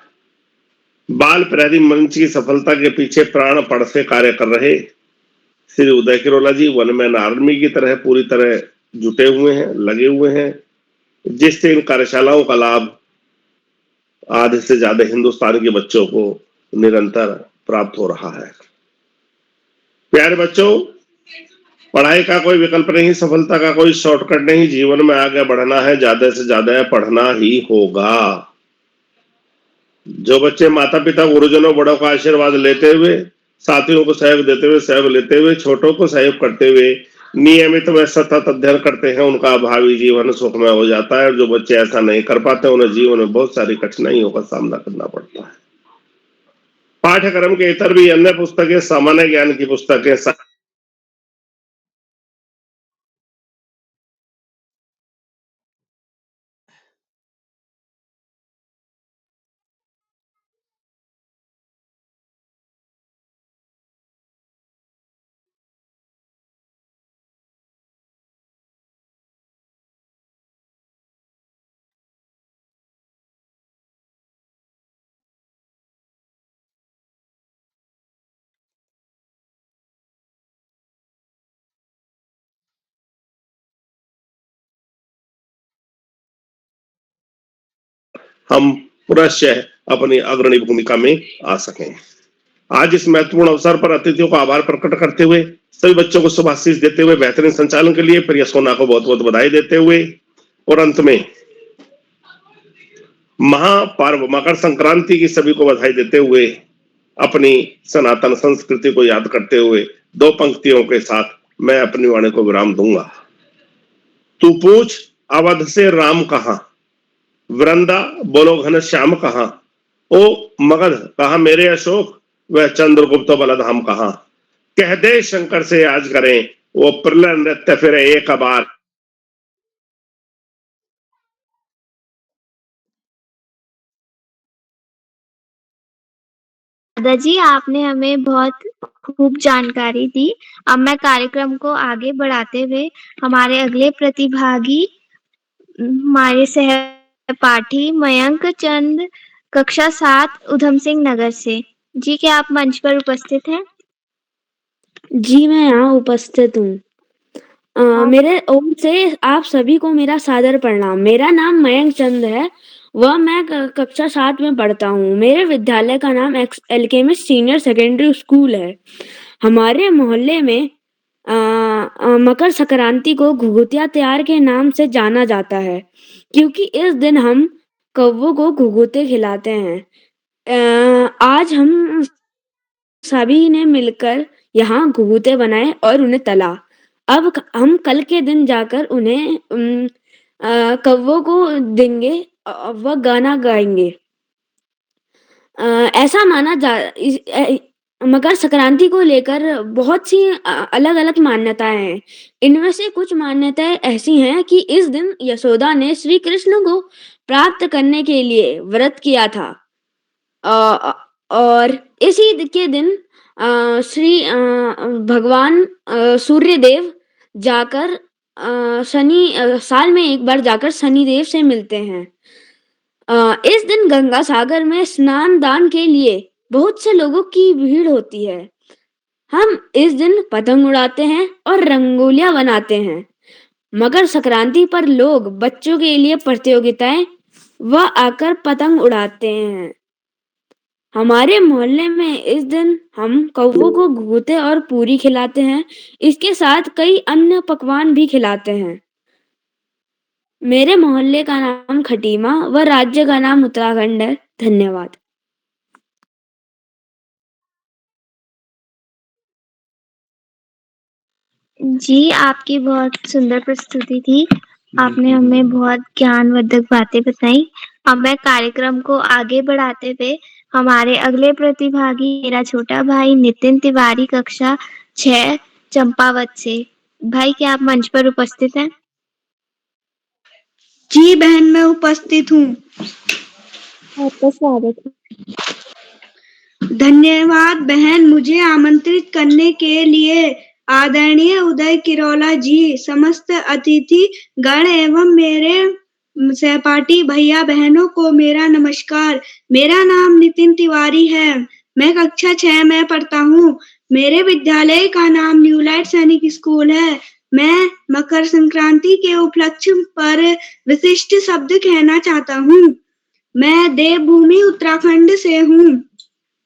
बाल प्रहरी मंच की सफलता के पीछे प्राणपण से कार्य कर रहे श्री उदय किरोला जी वन मैन आर्मी की तरह पूरी तरह जुटे हुए हैं, लगे हुए हैं, जिससे इन कार्यशालाओं का लाभ आधे से ज्यादा हिंदुस्तान के बच्चों को निरंतर प्राप्त हो रहा है। प्यारे बच्चों, पढ़ाई का कोई विकल्प नहीं, सफलता का कोई शॉर्टकट नहीं। जीवन में आगे बढ़ना है, ज्यादा से ज्यादा पढ़ना ही होगा। जो बच्चे माता पिता गुरुजनों बड़ों का आशीर्वाद लेते हुए, साथियों को सहयोग देते हुए, सहयोग लेते हुए, छोटों को सहयोग करते हुए नियमित व सतत अध्ययन करते हैं, उनका भावी जीवन सुखमय हो जाता है। जो बच्चे ऐसा नहीं कर पाते, उन्हें जीवन में बहुत सारी कठिनाइयों का सामना करना पड़ता है। पाठ्यक्रम के इतर भी अन्य पुस्तकें, सामान्य ज्ञान की पुस्तकें, हम पुनश्च अपनी अग्रणी भूमिका में आ सकें। आज इस महत्वपूर्ण अवसर पर अतिथियों का आभार प्रकट करते हुए, सभी बच्चों को शुभाशीष देते हुए, बेहतरीन संचालन के लिए प्रिय सोना को बहुत बहुत बधाई देते हुए, और अंत में महापर्व मकर संक्रांति की सभी को बधाई देते हुए, अपनी सनातन संस्कृति को याद करते हुए दो पंक्तियों के साथ मैं अपनी वाणी को विराम दूंगा। तू पूछ अवध से राम कहाँ, वृंदा बोलो घन श्याम कहाँ, ओ मगध कहा मेरे अशोक, वह चंद्रगुप्त बलधाम कहाँ। कह दे शंकर से आज करें वो प्रलय नृत्य फिर एक बार। दादाजी, आपने हमें बहुत खूब जानकारी दी। अब मैं कार्यक्रम को आगे बढ़ाते हुए हमारे अगले प्रतिभागी, हमारे सहपाठी मयंक चंद, कक्षा 7 उधम सिंह नगर से। जी, क्या आप मंच पर उपस्थित हैं? जी, मैं यहाँ उपस्थित हूँ। मेरे ओर से आप सभी को मेरा सादर प्रणाम। मेरा नाम मयंक चंद है, वह मैं कक्षा 7 में पढ़ता हूँ। मेरे विद्यालय का नाम एल्केमिस्ट सीनियर सेकेंडरी स्कूल है। हमारे मोहल्ले में मकर संक्रांति को घुघुतिया त्योहार के नाम से जाना जाता है, क्योंकि इस दिन हम कौवों को घुघुते खिलाते हैं। आज हम सभी ने मिलकर यहाँ घुघुते बनाए और उन्हें तला। अब हम कल के दिन जाकर उन्हें कौवों को देंगे, वह गाना गाएंगे। ऐसा माना जा मकर संक्रांति को लेकर बहुत सी अलग-अलग मान्यताएं हैं। इनमें से कुछ मान्यताएं ऐसी हैं कि इस दिन यशोदा ने श्री कृष्ण को प्राप्त करने के लिए व्रत किया था। और इसी के दिन भगवान सूर्यदेव जाकर साल में एक बार जाकर शनिदेव से मिलते हैं। इस दिन गंगा सागर में स्नान दान के लिए बहुत से लोगों की भीड़ होती है। हम इस दिन पतंग उड़ाते हैं और रंगोलियां बनाते हैं। मकर संक्रांति पर लोग बच्चों के लिए प्रतियोगिताएं व आकर पतंग उड़ाते हैं। हमारे मोहल्ले में इस दिन हम कौवों को घूते और पूरी खिलाते हैं। इसके साथ कई अन्य पकवान भी खिलाते हैं। मेरे मोहल्ले का नाम खटीमा व राज्य का नाम उत्तराखंड है। धन्यवाद। जी, आपकी बहुत सुंदर प्रस्तुति थी। आपने हमें बहुत ज्ञानवर्धक बातें बताई। अब मैं कार्यक्रम को आगे बढ़ाते हुए हमारे अगले प्रतिभागी मेरा छोटा भाई नितिन तिवारी कक्षा 6 चंपावत से। भाई क्या आप मंच पर उपस्थित हैं? जी बहन, मैं उपस्थित हूँ। आपका स्वागत है। धन्यवाद बहन, मुझे आमंत्रित करने के लिए। आदरणीय उदय किरोला जी, समस्त अतिथि गण एवं मेरे सहपाठी भैया बहनों को मेरा नमस्कार। मेरा नाम नितिन तिवारी है। मैं कक्षा 6 में पढ़ता हूँ। मेरे विद्यालय का नाम न्यू लाइट सैनिक स्कूल है। मैं मकर संक्रांति के उपलक्ष्य पर विशिष्ट शब्द कहना चाहता हूँ। मैं देवभूमि उत्तराखंड से हूँ।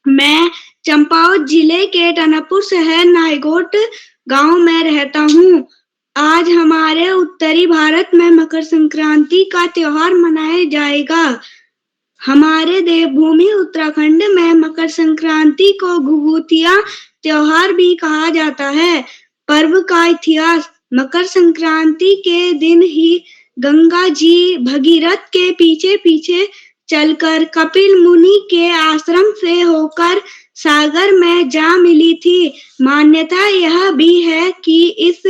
मैं चंपावत जिले के टनकपुर शहर नायगोट गांव में रहता हूँ। आज हमारे उत्तरी भारत में मकर संक्रांति का त्योहार मनाया जाएगा। हमारे देवभूमि उत्तराखंड में मकर संक्रांति को घुघुतिया त्योहार भी कहा जाता है। पर्व का इतिहास: मकर संक्रांति के दिन ही गंगा जी भगीरथ के पीछे पीछे चलकर कपिल मुनि के आश्रम से होकर सागर में जा मिली थी। मान्यता यह भी है कि इस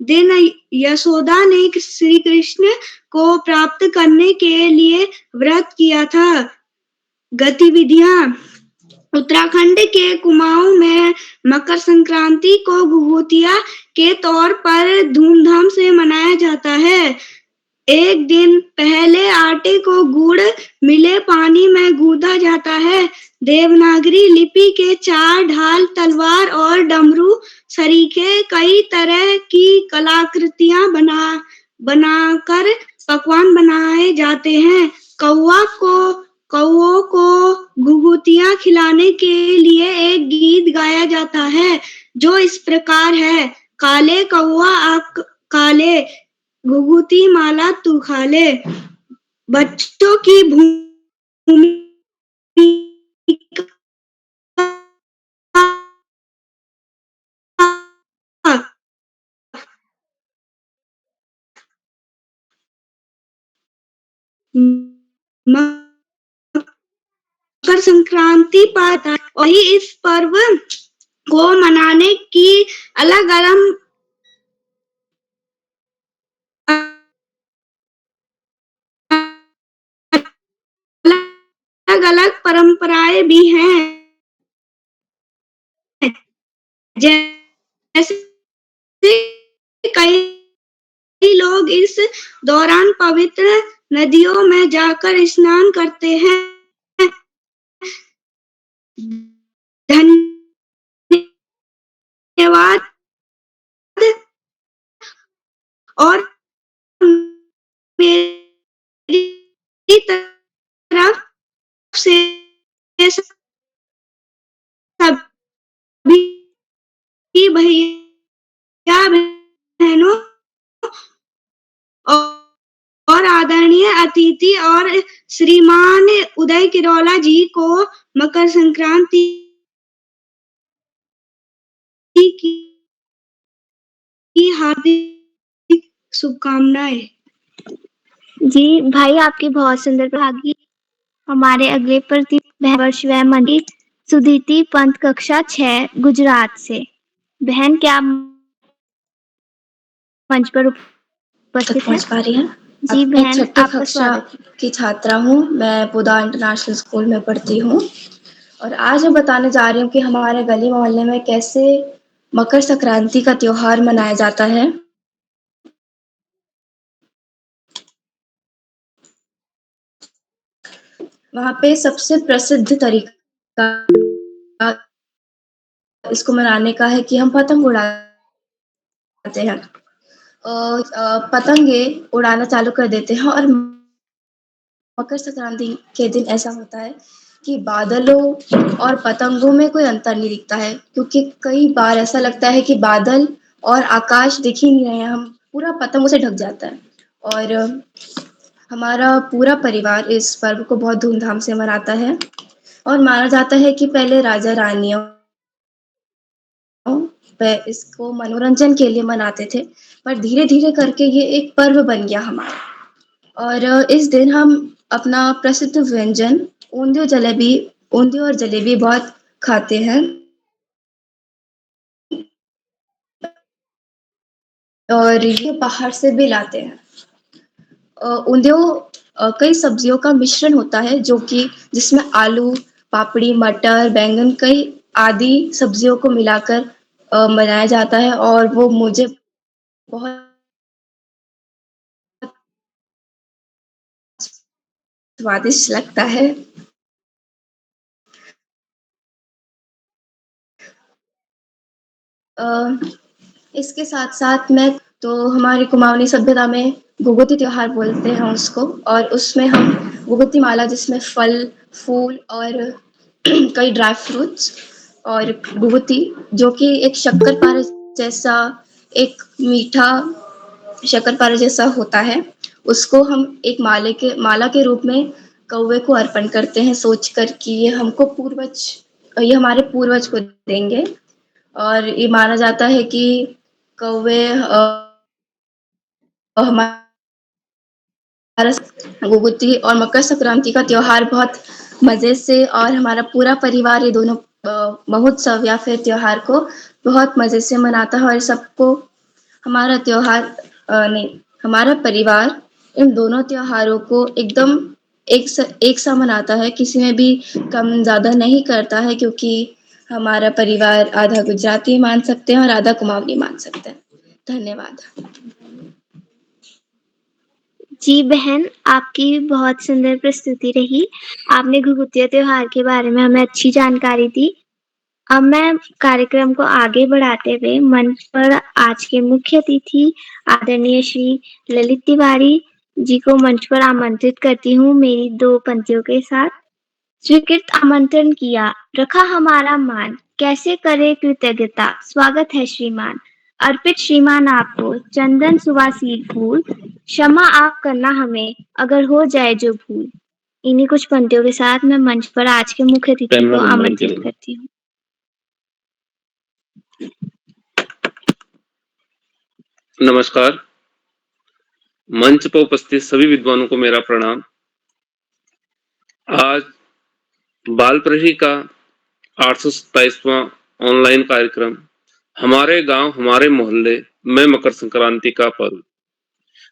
दिन यशोदा ने श्री कृष्ण को प्राप्त करने के लिए व्रत किया था। गतिविधियां: उत्तराखंड के कुमाऊं में मकर संक्रांति को घुघुतिया के तौर पर धूमधाम से मनाया जाता है। एक दिन पहले आटे को गुड़ मिले पानी में गूंथा जाता है। देवनागरी लिपि के 4 ढाल, तलवार और डमरू सरीखे कई तरह की कलाकृतियां बनाकर पकवान बनाए जाते हैं। कौओं को घुघुतियां खिलाने के लिए एक गीत गाया जाता है जो इस प्रकार है: काले कौआ काले, घुघुती माला तू खा ले। बच्चों की भूमिका: मकर संक्रांति पर वही इस पर्व को मनाने की अलग अलग परंपराएं भी हैं। जैसे कई लोग इस दौरान पवित्र नदियों में जाकर स्नान करते हैं। धन्यवाद। और मेरी तरफ से सभी भैया बहनों और आदरणीय अतिथि और श्रीमान उदय किरोला जी को मकर संक्रांति की हार्दिक शुभकामनाएं। जी भाई, आपकी बहुत सुंदर भागी। हमारे अगले वर्ष वह मंडी सुधीति पंत कक्षा 6 गुजरात से। बहन क्या मंच पर उपस्थित पहुंच पा रही हैं? जी मैं बहन, छठी आपका कक्षा स्वागत है। की छात्रा हूँ। मैं पुदा इंटरनेशनल स्कूल में पढ़ती हूँ और आज मैं बताने जा रही हूँ कि हमारे गली मोहल्ले में कैसे मकर संक्रांति का त्योहार मनाया जाता है। वहाँ पे सबसे प्रसिद्ध तरीका इसको मनाने का है कि हम पतंग उड़ाते हैं। पतंगे उड़ाना चालू कर देते हैं और मकर संक्रांति के दिन ऐसा होता है कि बादलों और पतंगों में कोई अंतर नहीं दिखता है, क्योंकि कई बार ऐसा लगता है कि बादल और आकाश दिख ही नहीं रहे हैं, हम पूरा पतंगों से ढक जाता है। और हमारा पूरा परिवार इस पर्व को बहुत धूमधाम से मनाता है और माना जाता है कि पहले राजा रानियों वह इसको मनोरंजन के लिए मनाते थे, पर धीरे-धीरे करके ये एक पर्व बन गया हमारा। और इस दिन हम अपना प्रसिद्ध व्यंजन ऊंधियो और जलेबी बहुत खाते हैं। और ये बाहर से भी लाते हैं। ऊंधियो कई सब्जियों का मिश्रण होता है जो कि जिसमें आलू, पापड़ी, मटर, बैंगन कई आदि सब्जियों को मिलाकर बनाया जाता है और वो मुझे बहुत स्वादिष्ट लगता है। इसके साथ-साथ मैं तो हमारी कुमाऊनी सभ्यता में घुघुती त्योहार बोलते हैं उसको, और उसमें हम घुघुती माला जिसमें फल, फूल और कई ड्राई फ्रूट्स और घुघुती जो कि एक शक्कर-पारा जैसा एक मीठा शक्कर-पारा जैसा होता है, उसको हम एक माला के रूप में कौवे को अर्पण करते हैं सोचकर कि ये हमारे पूर्वज को देंगे। और ये माना जाता है कि कौवे हमारा घुघुती और मकर संक्रांति का त्योहार बहुत मज़े से और हमारा पूरा परिवार ये दोनों महोत्सव या फिर त्योहार को बहुत मज़े से मनाता है और सबको हमारा त्योहार नहीं, हमारा परिवार इन दोनों त्योहारों को एकदम एक सा मनाता है, किसी में भी कम-ज़्यादा नहीं करता है, क्योंकि हमारा परिवार आधा गुजराती मान सकते हैं और आधा कुमाऊनी मान सकते हैं। धन्यवाद। जी बहन, आपकी बहुत सुंदर प्रस्तुति रही। आपने घुघुतिया त्योहार के बारे में हमें अच्छी जानकारी दी। अब मैं कार्यक्रम को आगे बढ़ाते हुए मंच पर आज के मुख्य अतिथि आदरणीय श्री ललित तिवारी जी को मंच पर आमंत्रित करती हूँ मेरी 2 पंक्तियों के साथ। स्वीकृत आमंत्रण किया, रखा हमारा मान, कैसे करे कृतज्ञता, स्वागत है श्रीमान। अर्पित श्रीमान आपको चंदन सुवासिक फूल, क्षमा आप करना हमें अगर हो जाए जो भूल। इन्हीं कुछ पंक्तियों के साथ मैं मंच पर आज के मुख्य अतिथि को आमंत्रित करती हूँ। नमस्कार। मंच पर उपस्थित सभी विद्वानों को मेरा प्रणाम। आज बाल प्रहरी का 827वां ऑनलाइन कार्यक्रम हमारे गांव हमारे मोहल्ले में मकर संक्रांति का पर्व।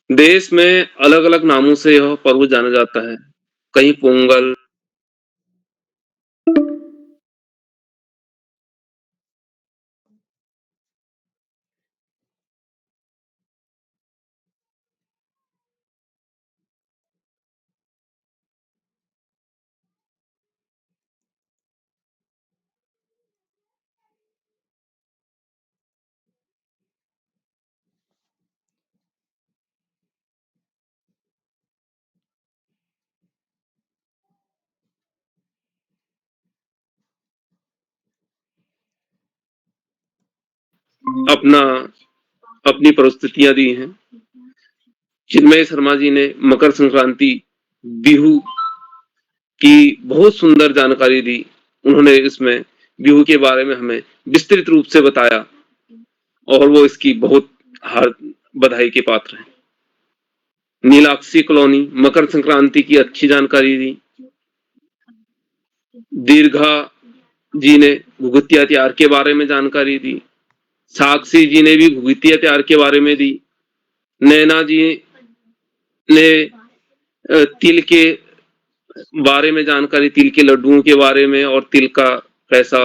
देश में अलग-अलग नामों से यह पर्व जाना जाता है। कहीं पोंगल, अपनी प्रस्तुतियां दी हैं। चिन्मय शर्मा जी ने मकर संक्रांति बिहू की बहुत सुंदर जानकारी दी। उन्होंने इसमें बिहू के बारे में हमें विस्तृत रूप से बताया और वो इसकी बहुत बधाई के पात्र हैं। नीलाक्षी कॉलोनी मकर संक्रांति की अच्छी जानकारी दी। दीर्घा जी ने घुघुतिया त्योहार के बारे में जानकारी दी। साक्षी जी ने भी घुघुतिया त्योहार के बारे में दी। नैना जी ने तिल के बारे में जानकारी, तिल के लड्डुओं के बारे में और तिल का कैसा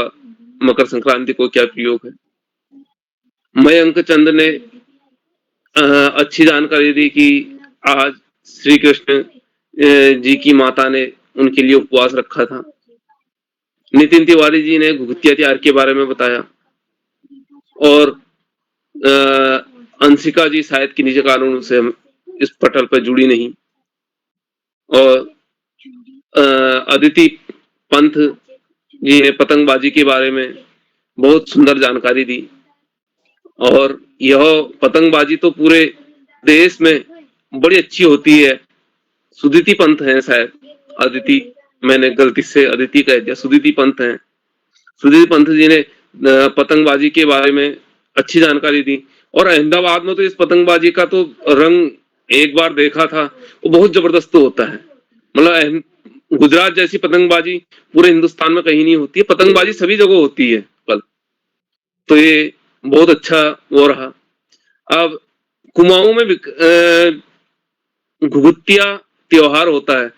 मकर संक्रांति को क्या प्रयोग है। मयंक चंद ने अच्छी जानकारी दी कि आज श्री कृष्ण जी की माता ने उनके लिए उपवास रखा था। नितिन तिवारी जी ने घुघुतिया त्योहार के बारे में बताया और अंशिका जी शायद किन्हीं कारणों से इस पटल पर जुड़ी नहीं, और अदिति पंथ जी ने पतंगबाजी के बारे में बहुत सुंदर जानकारी दी। और यह पतंगबाजी तो पूरे देश में बड़ी अच्छी होती है। सुदीति पंथ है शायद, अदिति, मैंने गलती से अदिति कह दिया, सुदीति पंथ है। सुदीति पंथ जी ने पतंगबाजी के बारे में अच्छी जानकारी दी। और अहमदाबाद में तो इस पतंगबाजी का तो रंग एक बार देखा था, वो बहुत जबरदस्त होता है। मतलब गुजरात जैसी पतंगबाजी पूरे हिंदुस्तान में कहीं नहीं होती है, पतंगबाजी सभी जगह होती है कल। तो ये बहुत अच्छा वो रहा। अब कुमाऊं में घुघुतिया त्योहार होता है।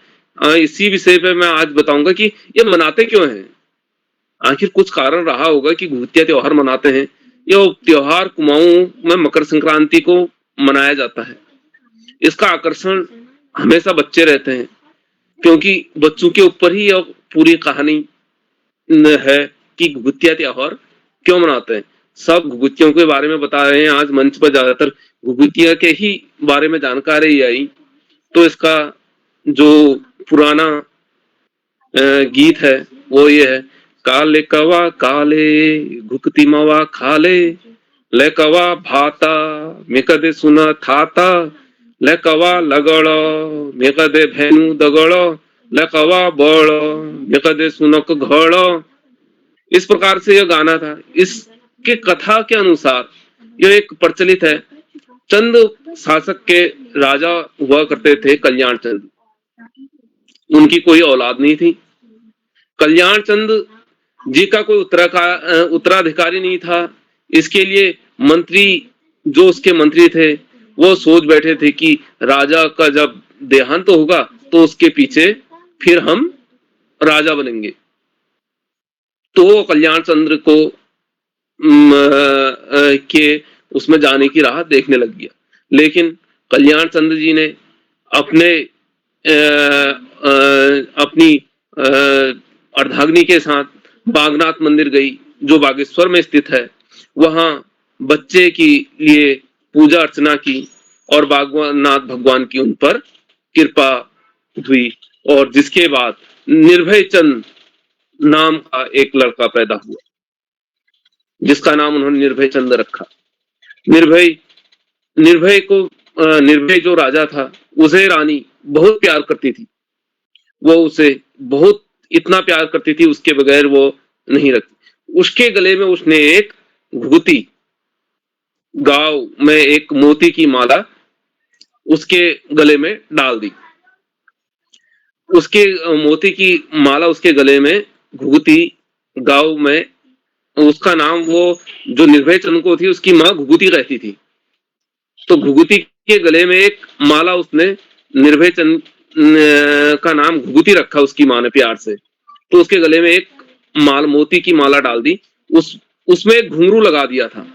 इसी विषय पे मैं आज बताऊंगा कि ये मनाते क्यों हैं। आखिर कुछ कारण रहा होगा कि घुघुतिया त्योहार मनाते हैं। यह त्योहार कुमाऊं में मकर संक्रांति को मनाया जाता है। इसका आकर्षण हमेशा बच्चे रहते हैं, क्योंकि बच्चों के ऊपर ही यह पूरी कहानी है कि घुघुतिया त्योहार क्यों मनाते हैं। सब घुघुतियों के बारे में बता रहे हैं आज मंच पर, ज्यादातर घुघुतिया के ही बारे में जानकारी आई। तो इसका जो पुराना गीत है वो ये है, काले कवा काले घुकती मवा खाले, ले कवा भाता मैं कदे सुना थाता, ले कवा लगड़ो मैं कदे भेनु दगड़ो, ले कवा बड़ो मैं कदे सुनक घड़ो। इस प्रकार से यह गाना था। इसके कथा के अनुसार यह एक प्रचलित है। चंद शासक के राजा हुआ करते थे, कल्याण चंद। उनकी कोई औलाद नहीं थी। कल्याण चंद जी का कोई उत्तराधिकारी नहीं था। इसके लिए मंत्री, जो उसके मंत्री थे, वो सोच बैठे थे कि राजा का जब देहांत होगा तो उसके पीछे फिर हम राजा बनेंगे। तो कल्याण चंद्र को के उसमें जाने की राह देखने लग गया। लेकिन कल्याण चंद्र जी ने अपनी अर्धांगिनी के साथ बागनाथ मंदिर गई, जो बागेश्वर में स्थित है। वहां बच्चे के लिए पूजा अर्चना की और बागनाथ भगवान की उन पर कृपा हुई, और जिसके बाद निर्भय चंद नाम का एक लड़का पैदा हुआ, जिसका नाम उन्होंने निर्भय चंद रखा। निर्भय जो राजा था, उसे रानी बहुत प्यार करती थी। वो उसे बहुत इतना प्यार करती थी, उसके बगैर वो नहीं रखती। उसके गले में उसने एक घुघुती गांव में एक मोती की माला उसके गले में डाल दी। उसके मोती की माला उसके गले में घुघुती गांव में, उसका नाम, वो जो निर्भय चंद को थी उसकी माँ घुघुती कहती थी। तो घुघुती के गले में एक माला उसने, निर्भय चंद का नाम घुघुती रखा उसकी माँ ने प्यार से। तो उसके गले में एक मोती की माला डाल दी, उसमें एक घुंघरू लगा दिया था।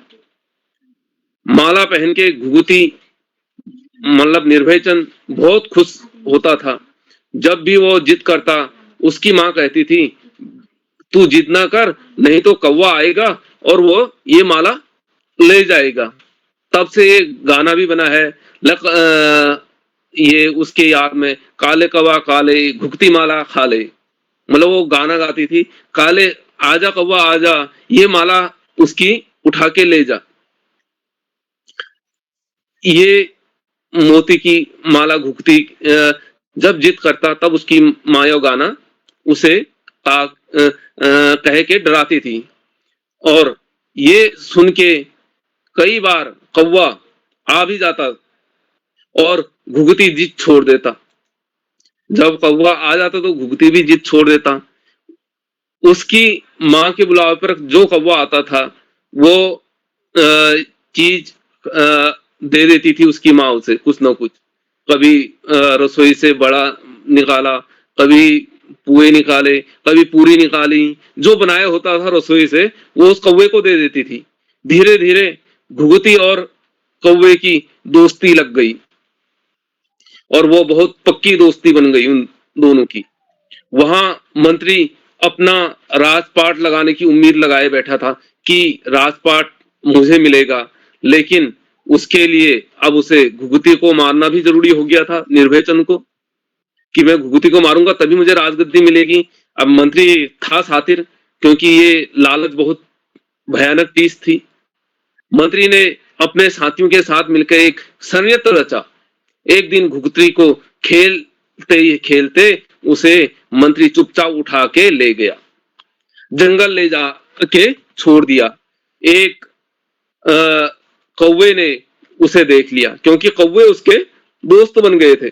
माला पहन के घुघुती मतलब निर्भय चंद बहुत खुश होता था। जब भी वो जिद करता, उसकी माँ कहती थी, तू जिद ना कर, नहीं तो कौवा आएगा और वो ये माला ले जाएगा। तब से ये गाना भी बना है, ये उसके याद में, काले कौवा काले घुघती माला खाले। मतलब वो गाना गाती थी, काले आजा कौवा आजा, ये माला उसकी उठा के ले जा। ये मोती की माला घुघती जब जिद करता, तब उसकी माया गाना उसे कह के डराती थी। और ये सुन के कई बार कौवा आ भी जाता और घुघुती जिद छोड़ देता। जब कौवा आ जाता तो घुघुती भी जिद छोड़ देता। उसकी माँ के बुलावे पर जो कौवा आता था, वो चीज दे देती थी उसकी माँ उसे, कुछ ना कुछ। कभी रसोई से बड़ा निकाला, कभी पुए निकाले, कभी पूरी निकाली, जो बनाया होता था रसोई से वो उस कौवे को दे देती थी। धीरे-धीरे घुघुती और कौवे की दोस्ती लग गई और वो बहुत पक्की दोस्ती बन गई उन दोनों की। वहां मंत्री अपना राजपाट लगाने की उम्मीद लगाए बैठा था कि राजपाट मुझे मिलेगा, लेकिन उसके लिए अब उसे घुघुती को मारना भी जरूरी हो गया था, निर्भय चंद को, कि मैं घुघुती को मारूंगा तभी मुझे राजगद्दी मिलेगी। अब मंत्री था शातिर, क्योंकि ये लालच बहुत भयानक चीज थी। मंत्री ने अपने साथियों के साथ मिलकर एक षड्यंत्र रचा। एक दिन घुघुती को खेलते ही खेलते उसे मंत्री चुपचाप उठा के ले गया, जंगल ले जा के छोड़ दिया। एक कौवे ने उसे देख लिया, क्योंकि कौवे उसके दोस्त बन गए थे।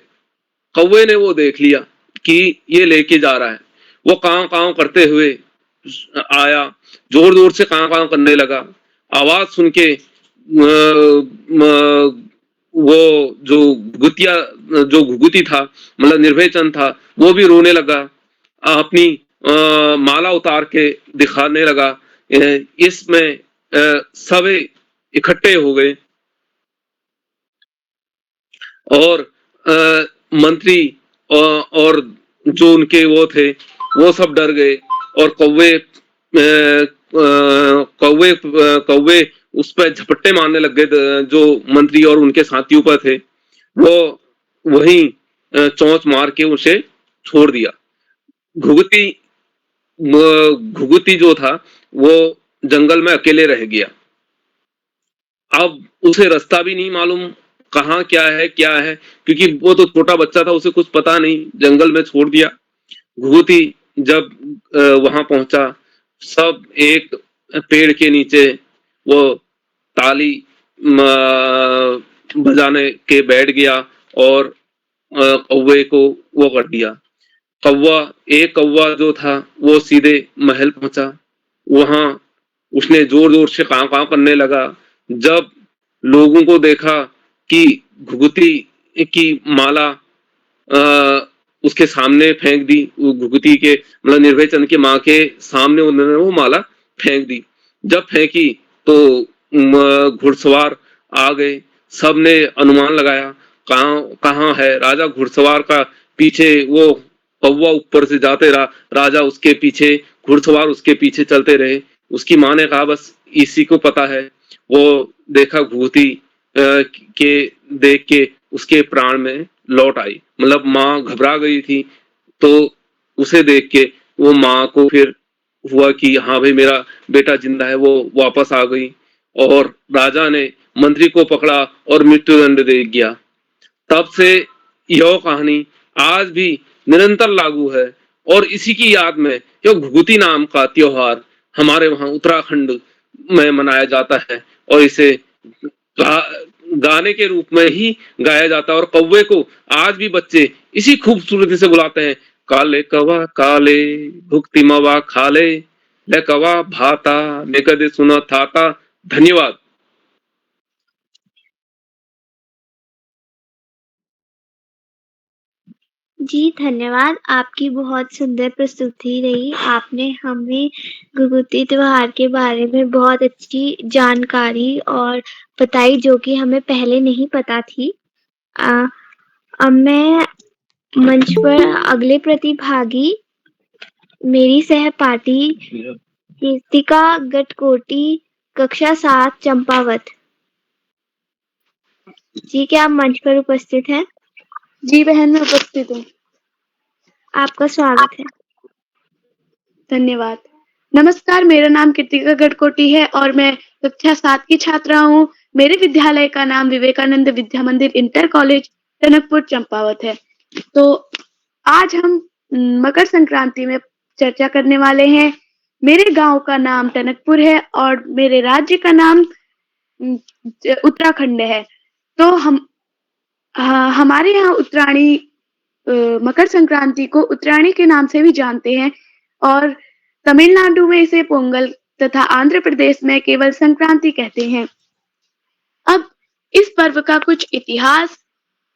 कौवे ने वो देख लिया कि ये लेके जा रहा है। वो कांव कांव करते हुए आया, जोर जोर से कांव कांव करने लगा। आवाज सुन के वो जो घुघुती था, मतलब निर्भय चंद था, वो भी रोने लगा, अपनी माला उतार के दिखाने लगा। इसमें सभी इकट्ठे हो गए और मंत्री और जो उनके वो थे वो सब डर गए और कौवे उस पर झपट्टे मारने लग गए। जो मंत्री और उनके साथियों पर थे वो वहीं चोंच मार के उसे छोड़ दिया। घुघुती जो था वो जंगल में अकेले रह गया। अब उसे रास्ता भी नहीं मालूम कहाँ क्या है, क्योंकि वो तो छोटा बच्चा था, उसे कुछ पता नहीं, जंगल में छोड़ दिया। घुघुती जब वहां पहुंचा, सब एक पेड़ के नीचे वो ताली बजाने के बैठ गया और कौवे को वो कर दिया। कौवा जो था वो सीधे महल पहुंचा। वहां उसने जोर जोर से कांव कांव करने लगा। जब लोगों को देखा कि घुघुती की माला उसके सामने फेंक दी, घुघुती के मतलब निर्भय चंद की माँ के सामने उन्होंने वो माला फेंक दी। जब फेंकी तो घुड़सवार आ गए। सबने अनुमान लगाया कहाँ है राजा। घुड़सवार का पीछे वो कौवा ऊपर से जाते रहा, राजा उसके पीछे, घुड़सवार उसके पीछे चलते रहे। उसकी माँ ने कहा बस इसी को पता है। वो देखा घुघुती के देख के उसके प्राण में लौट आई, मतलब माँ घबरा गई थी। तो उसे देख के वो माँ को फिर हुआ कि हाँ भाई मेरा बेटा जिंदा है, वो वापस आ गई और राजा ने मंत्री को पकड़ा और मृत्युदंड दे दिया। तब से यह कहानी आज भी निरंतर लागू है और इसी की याद में यह घुघुती नाम का त्योहार हमारे वहां उत्तराखंड में मनाया जाता है और इसे गाने के रूप में ही गाया जाता है। और कौवे को आज भी बच्चे इसी खूबसूरती से बुलाते हैं, काले कवा काले भुक्ति मवा खाले, ले कवा भाता ने कदे सुना थाता। धन्यवाद। जी धन्यवाद। आपकी बहुत सुंदर प्रस्तुति रही। आपने हमें घुघुती त्योहार के बारे में बहुत अच्छी जानकारी और बताई जो कि हमें पहले नहीं पता थी। अब मैं मंच पर अगले प्रतिभागी मेरी सहपाठी कीर्तिका गटकोटी कक्षा 7 चंपावत जी, क्या आप मंच पर उपस्थित हैं? जी बहन, मैं उपस्थित हूँ। आपका स्वागत है। धन्यवाद। नमस्कार, मेरा नाम कीर्तिका गटकोटी है और मैं कक्षा 7 की छात्रा हूँ। मेरे विद्यालय का नाम विवेकानंद विद्या मंदिर इंटर कॉलेज टनकपुर चंपावत है। तो आज हम मकर संक्रांति में चर्चा करने वाले हैं। मेरे गांव का नाम टनकपुर है और मेरे राज्य का नाम उत्तराखंड है। तो हमारे यहाँ उत्तरायणी मकर संक्रांति को उत्तरायणी के नाम से भी जानते हैं और तमिलनाडु में इसे पोंगल तथा आंध्र प्रदेश में केवल संक्रांति कहते हैं। अब इस पर्व का कुछ इतिहास।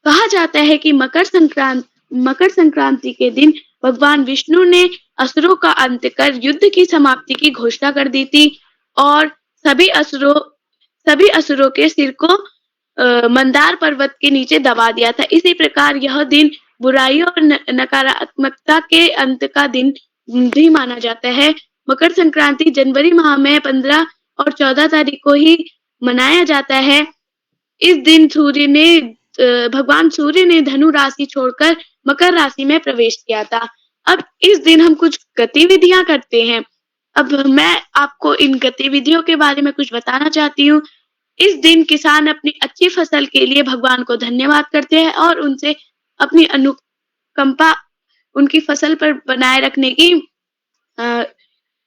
कहा जाता है कि मकर संक्रांति मकर संक्रांति के दिन भगवान विष्णु ने असुरों का अंत कर युद्ध की समाप्ति की घोषणा कर दी थी और सभी असुरों के सिर को मंदार पर्वत के नीचे दबा दिया था। इसी प्रकार यह दिन बुराई और नकारात्मकता के अंत का दिन भी माना जाता है। मकर संक्रांति जनवरी माह में 15 और 14 तारीख को ही मनाया जाता है। इस दिन भगवान सूर्य ने धनु राशि छोड़कर मकर राशि में प्रवेश किया था। अब इस दिन हम कुछ गतिविधियां करते हैं। अब मैं आपको इन गतिविधियों के बारे में कुछ बताना चाहती हूँ। इस दिन किसान अपनी अच्छी फसल के लिए भगवान को धन्यवाद करते हैं और उनसे अपनी अनुकंपा उनकी फसल पर बनाए रखने की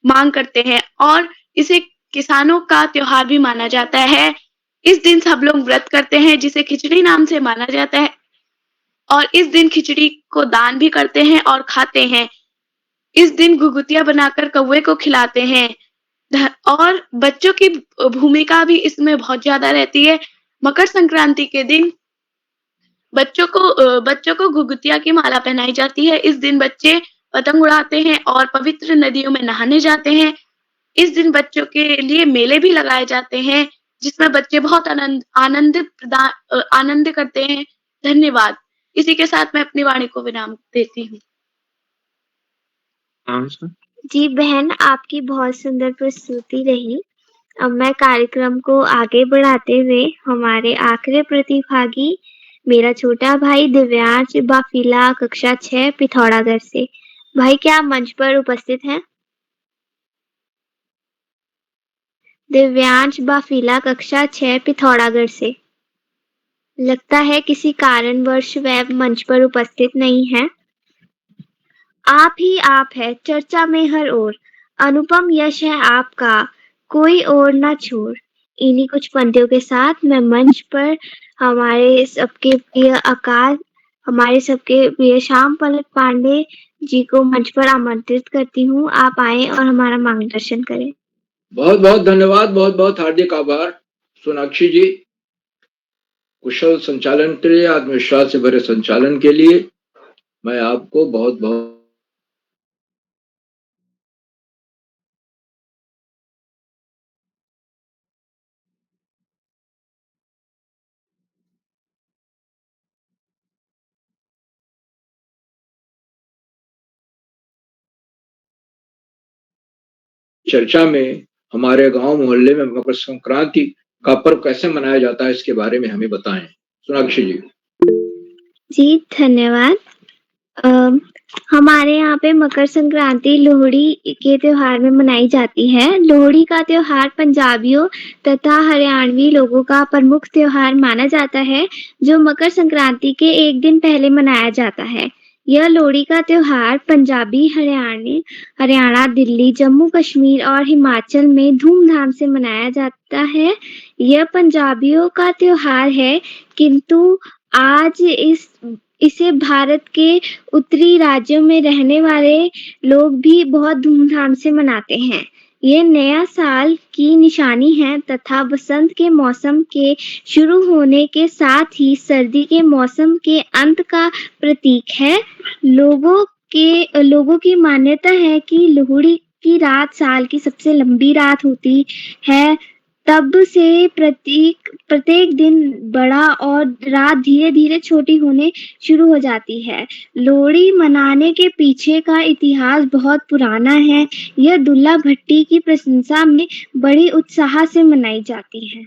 मांग करते हैं और इसे किसानों का त्योहार भी माना जाता है। इस दिन सब लोग व्रत करते हैं जिसे खिचड़ी नाम से माना जाता है और इस दिन खिचड़ी को दान भी करते हैं और खाते हैं। इस दिन घुघुतिया बनाकर कौवे को खिलाते हैं और बच्चों की भूमिका भी इसमें बहुत ज्यादा रहती है। मकर संक्रांति के दिन बच्चों को घुघुतिया की माला पहनाई जाती है। इस दिन बच्चे पतंग उड़ाते हैं और पवित्र नदियों में नहाने जाते हैं। इस दिन बच्चों के लिए मेले भी लगाए जाते हैं जिसमें बच्चे बहुत आनंद करते हैं। धन्यवाद। इसी के साथ मैं अपनी वाणी को विराम देती हूँ। जी बहन, आपकी बहुत सुंदर प्रस्तुति रही। अब मैं कार्यक्रम को आगे बढ़ाते हुए हमारे आखिरी प्रतिभागी मेरा छोटा भाई दिव्यांश बाफिला कक्षा 6 पिथौरागढ़ से। भाई क्या आप मंच पर उपस्थित हैं? दिव्यांश बाफिला कक्षा 6 पिथौरागढ़ से। लगता है किसी कारणवश वह मंच पर उपस्थित नहीं है। आप ही आप है चर्चा में हर ओर, अनुपम यश है आपका, कोई और ना छोड़। इन्हीं कुछ पंक्तियों के साथ मैं मंच पर हमारे सबके प्रिय श्याम पलक पांडे जी को मंच पर आमंत्रित करती हूँ। आप आए और हमारा मार्गदर्शन करें। बहुत बहुत धन्यवाद, बहुत बहुत हार्दिक आभार सोनाक्षी जी। कुशल संचालन के लिए, आत्मविश्वास से भरे संचालन के लिए मैं आपको बहुत बहुत चर्चा में हमारे गांव मोहल्ले में मकर संक्रांति का पर्व कैसे मनाया जाता है इसके बारे में हमें बताएं सोनाक्षी जी। जी धन्यवाद। हमारे यहाँ पे मकर संक्रांति लोहड़ी के त्योहार में मनाई जाती है। लोहड़ी का त्योहार पंजाबियों तथा हरियाणवी लोगों का प्रमुख त्योहार माना जाता है जो मकर संक्रांति के एक दिन पहले मनाया जाता है। यह लोहड़ी का त्योहार पंजाबी, हरियाणा, दिल्ली, जम्मू कश्मीर और हिमाचल में धूमधाम से मनाया जाता है। यह पंजाबियों का त्योहार है किंतु आज इसे भारत के उत्तरी राज्यों में रहने वाले लोग भी बहुत धूमधाम से मनाते हैं। ये नया साल की निशानी है तथा बसंत के मौसम के शुरू होने के साथ ही सर्दी के मौसम के अंत का प्रतीक है। लोगों की मान्यता है कि लोहड़ी की रात साल की सबसे लंबी रात होती है। तब से प्रत्येक दिन बड़ा और रात धीरे धीरे छोटी होने शुरू हो जाती है। लोहड़ी मनाने के पीछे का इतिहास बहुत पुराना है। यह दुल्ला भट्टी की प्रशंसा में बड़ी उत्साह से मनाई जाती है।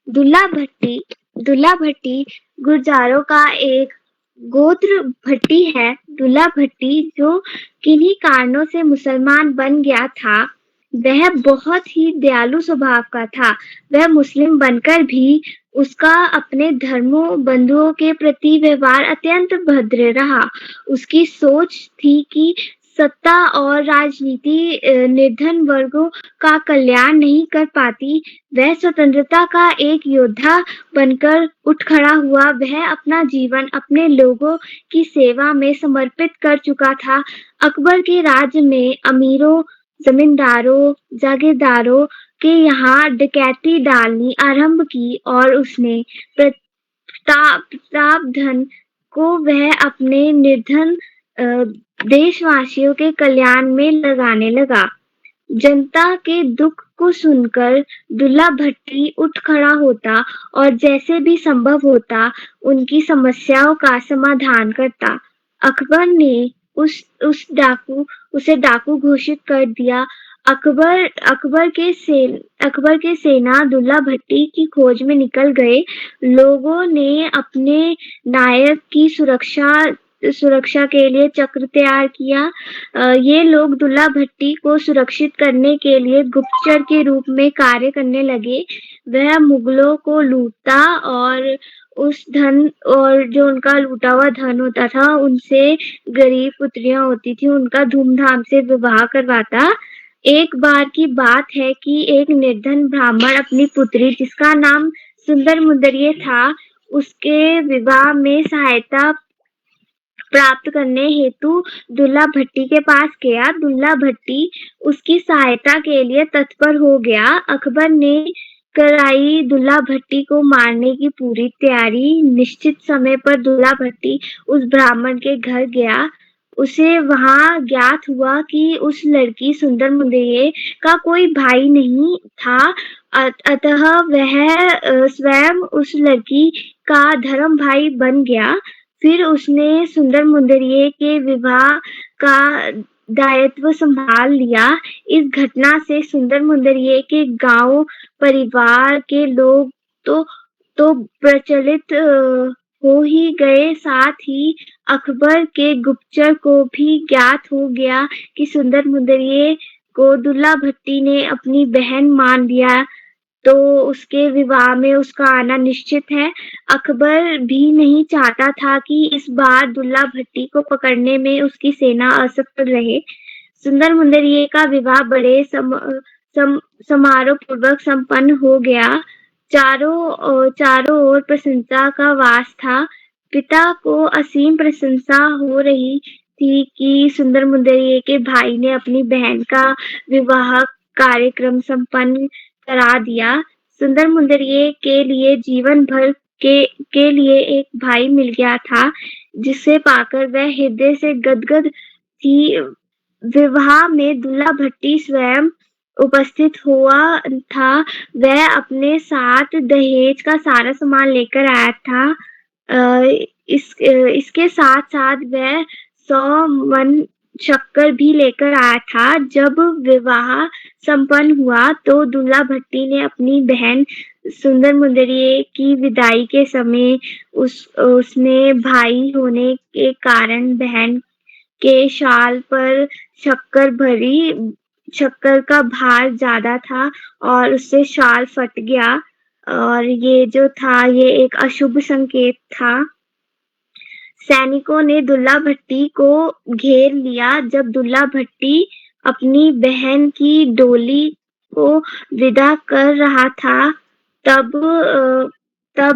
दुल्ला भट्टी गुर्जरों का एक गोत्र भट्टी है। दुल्ला भट्टी जो किन्हीं कारणों से मुसलमान बन गया था, वह बहुत ही दयालु स्वभाव का था। वह मुस्लिम बनकर भी उसका अपने धर्मों बंधुओं के प्रति व्यवहार अत्यंत भद्र रहा। उसकी सोच थी कि सत्ता और राजनीति निर्धन वर्गों का कल्याण नहीं कर पाती। वह स्वतंत्रता का एक योद्धा बनकर उठ खड़ा हुआ। वह अपना जीवन अपने लोगों की सेवा में समर्पित कर चुका था। अकबर के राज्य में अमीरों, जमींदारों, जागीरदारों के यहाँ डकैती डालनी आरंभ की और उसने प्रताप धन को वह अपने निर्धन देशवासियों के कल्याण में लगाने लगा। जनता के दुख को सुनकर दुल्ला भट्टी उठ खड़ा होता और जैसे भी संभव होता उनकी समस्याओं का समाधान करता। अकबर ने उसे डाकू घोषित कर दिया। अकबर के सेना दुल्ला भट्टी की खोज में निकल गए। लोगों ने अपने नायक की सुरक्षा के लिए चक्र तैयार किया। ये लोग दुल्ला भट्टी को सुरक्षित करने के लिए गुप्तचर के रूप में कार्य करने लगे। वह मुगलों को लूटता और उस धन और जो उनका लूटा हुआ धन होता था उनसे गरीब पुत्रियां होती थी उनका धूमधाम से विवाह करवाता। एक बार की बात है कि एक निर्धन ब्राह्मण अपनी पुत्री जिसका नाम सुंदर मुंदरिये था उसके विवाह में सहायता प्राप्त करने हेतु दुल्ला भट्टी के पास गया। दुल्ला भट्टी उसकी सहायता के लिए तत्पर हो गया। अकबर ने कराई दुल्ला भट्टी को मारने की पूरी तैयारी। निश्चित समय पर दुल्ला भट्टी उस ब्राह्मण के घर गया। उसे वहां ज्ञात हुआ कि उस लड़की सुंदर मुंदरिये का कोई भाई नहीं था, अतः वह स्वयं उस लड़की का धर्म भाई बन गया। फिर उसने सुंदर मुंदरिये के विवाह का दायित्व संभाल लिया। इस घटना से सुंदर मुंदरिये के गांव परिवार के लोग तो प्रचलित हो ही गए, साथ ही अकबर के गुप्तचर को भी ज्ञात हो गया कि सुंदर मुंदरिये को दुल्ला भट्टी ने अपनी बहन मान लिया, तो उसके विवाह में उसका आना निश्चित है। अकबर भी नहीं चाहता था कि इस बार दुल्ला भट्टी को पकड़ने में उसकी सेना असफल रहे। सुंदर मुंदरिये का विवाह बड़े समारोह पूर्वक संपन्न हो गया। चारों ओर प्रशंसा का वास था। पिता को असीम प्रशंसा हो रही थी कि सुंदर मुंदरिये के भाई ने अपनी बहन का विवाह कार्यक्रम संपन्न करा दिया। सुंदर मुंदरिये के लिए जीवन भर के लिए एक भाई मिल गया था, जिसे पाकर वह हृदय से गदगद थी। विवाह में दुल्ला भट्टी स्वयं उपस्थित हुआ था। वह अपने साथ दहेज का सारा सामान लेकर आया था। इसके साथ साथ वह 100 मन शक्कर भी लेकर आया था। जब विवाह संपन्न हुआ तो दुल्ला भट्टी ने अपनी बहन सुंदर मुंदरिये की विदाई के समय उसने भाई होने के कारण बहन के शाल पर शक्कर का भार ज्यादा था और उससे शाल फट गया, और ये जो था ये एक अशुभ संकेत था। सैनिकों ने दुल्ला भट्टी को घेर लिया। जब दुल्ला भट्टी अपनी बहन की डोली को विदा कर रहा था तब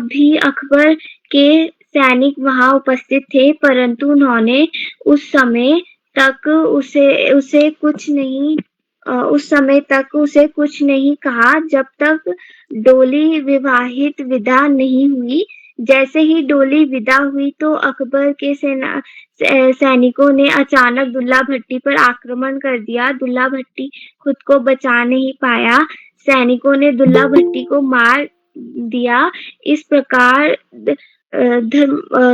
भी अकबर के सैनिक वहां उपस्थित थे, परंतु उन्होंने उस समय तक उसे कुछ नहीं कहा जब तक डोली विदा नहीं हुई। जैसे ही डोली विदा हुई तो अकबर के सैनिकों ने अचानक दुल्ला भट्टी पर आक्रमण कर दिया। दुल्ला भट्टी खुद को बचा नहीं पाया। सैनिकों ने दुल्ला भट्टी को मार दिया। इस प्रकार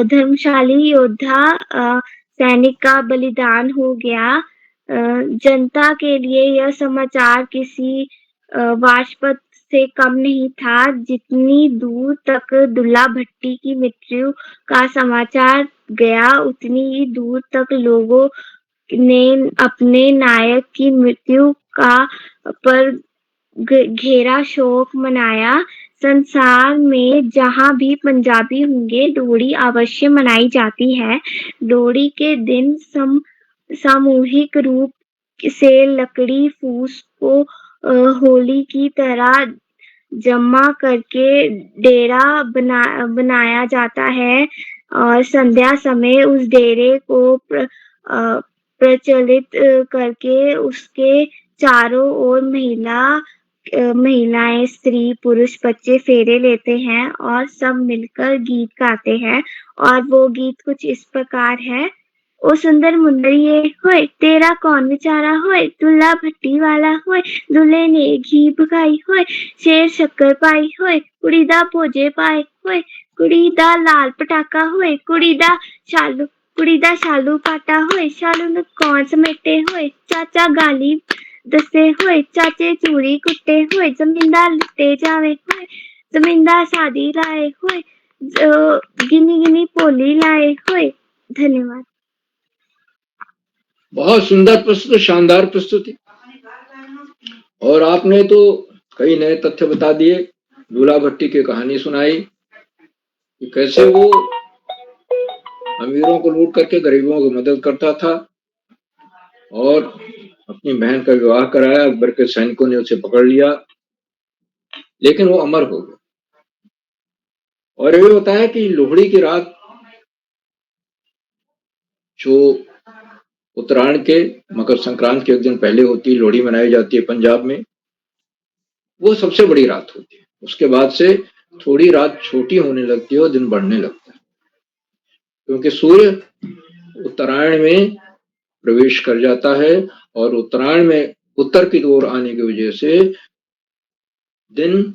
धर्मशाली योद्धा सैनिक का बलिदान हो गया। जनता के लिए यह समाचार किसी वाजपेयी से कम नहीं था। जितनी दूर तक दुल्ला भट्टी की मृत्यु का समाचार गया, उतनी ही दूर तक लोगों ने अपने नायक की मृत्यु पर घेरा शोक मनाया। संसार में जहाँ भी पंजाबी होंगे लोहड़ी अवश्य मनाई जाती है। लोहड़ी के दिन सामूहिक रूप से लकड़ी फूस को होली की तरह जमा करके डेरा बनाया जाता है और संध्या समय उस डेरे को प्रज्वलित करके उसके चारों ओर महिला महिलाएं, स्त्री, पुरुष, बच्चे फेरे लेते हैं और सब मिलकर गीत गाते हैं और वो गीत कुछ इस प्रकार है। ओ सुंदर मुंदरिए होए, तेरा कौन बेचारा होए, दूल्हा भट्टी वाला होए, दूल्हे ने घी पकाई होए, शेर शक्कर पाई होए, कुड़ी दा भोजे पाए होए, कुड़ी दा लाल पटाका होए, कुड़ी दा शालू पाटा होए, शालू ने कौन समेटे होए, चाचा गाली दसे होए, चाचे चूड़ी कुट्टे होए, जमींदार लुटे जावे होए, जमींदार शादी लाए होए, गिनी गिनी पोली लाए होए। धन्यवाद। बहुत सुंदर प्रस्तुति, शानदार प्रस्तुति। और आपने तो कई नए तथ्य बता दिए, दूल्हा भट्टी की कहानी सुनाई कि कैसे वो अमीरों को लूट करके गरीबों की मदद करता था और अपनी बहन का विवाह कराया। अकबर के सैनिकों ने उसे पकड़ लिया, लेकिन वो अमर हो गया। और ये होता है कि लोहड़ी की रात जो उत्तरायण के मकर संक्रांति के एक दिन पहले होती है, लोहड़ी मनाई जाती है पंजाब में, वो सबसे बड़ी रात होती है। उसके बाद से थोड़ी रात छोटी होने लगती है और दिन बढ़ने लगता है, क्योंकि सूर्य उत्तरायण में प्रवेश कर जाता है और उत्तरायण में उत्तर की ओर आने की वजह से दिन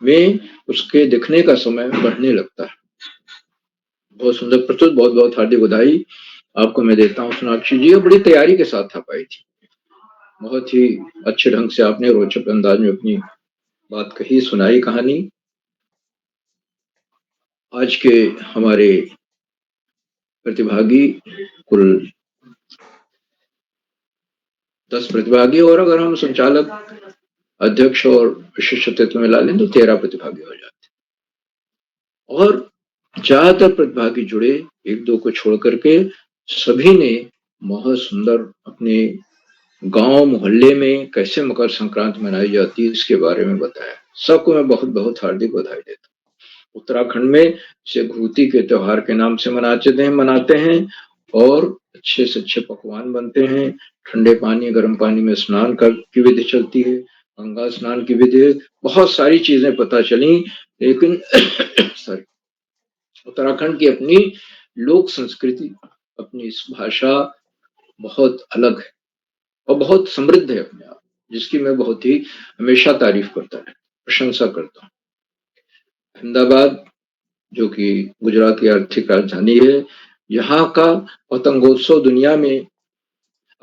में उसके दिखने का समय बढ़ने लगता है। बहुत सुंदर प्रस्तुत, बहुत बहुत हार्दिक बधाई आपको मैं देता हूँ सोनाक्षी जी। बड़ी तैयारी के साथ आप आई थी, बहुत ही अच्छे ढंग से आपने रोचक अंदाज में अपनी बात कही, सुनाई कहानी। आज के हमारे प्रतिभागी कुल 10 प्रतिभागी, और अगर हम संचालक, अध्यक्ष और विशिष्ट अतिथि मिला लें तो 13 प्रतिभागी हो जाते। और ज्यादातर प्रतिभागी जुड़े, एक दो को छोड़ करके सभी ने बहुत सुंदर अपने गांव मोहल्ले में कैसे मकर संक्रांति मनाई जाती है इसके बारे में बताया। सबको मैं बहुत बहुत हार्दिक बधाई देता हूँ। उत्तराखंड में इसे घूती के त्योहार के नाम से मनाते हैं और अच्छे से अच्छे पकवान बनते हैं। ठंडे पानी गर्म पानी में स्नान की विधि चलती है, गंगा स्नान की विधि, बहुत सारी चीजें पता चली। लेकिन सॉरी, उत्तराखंड की अपनी लोक संस्कृति, अपनी भाषा बहुत अलग है और बहुत समृद्ध है अपने आप, जिसकी मैं बहुत ही हमेशा तारीफ करता है, प्रशंसा करता हूँ। अहमदाबाद जो कि गुजरात की आर्थिक राजधानी है, यहाँ का पतंगोत्सव दुनिया में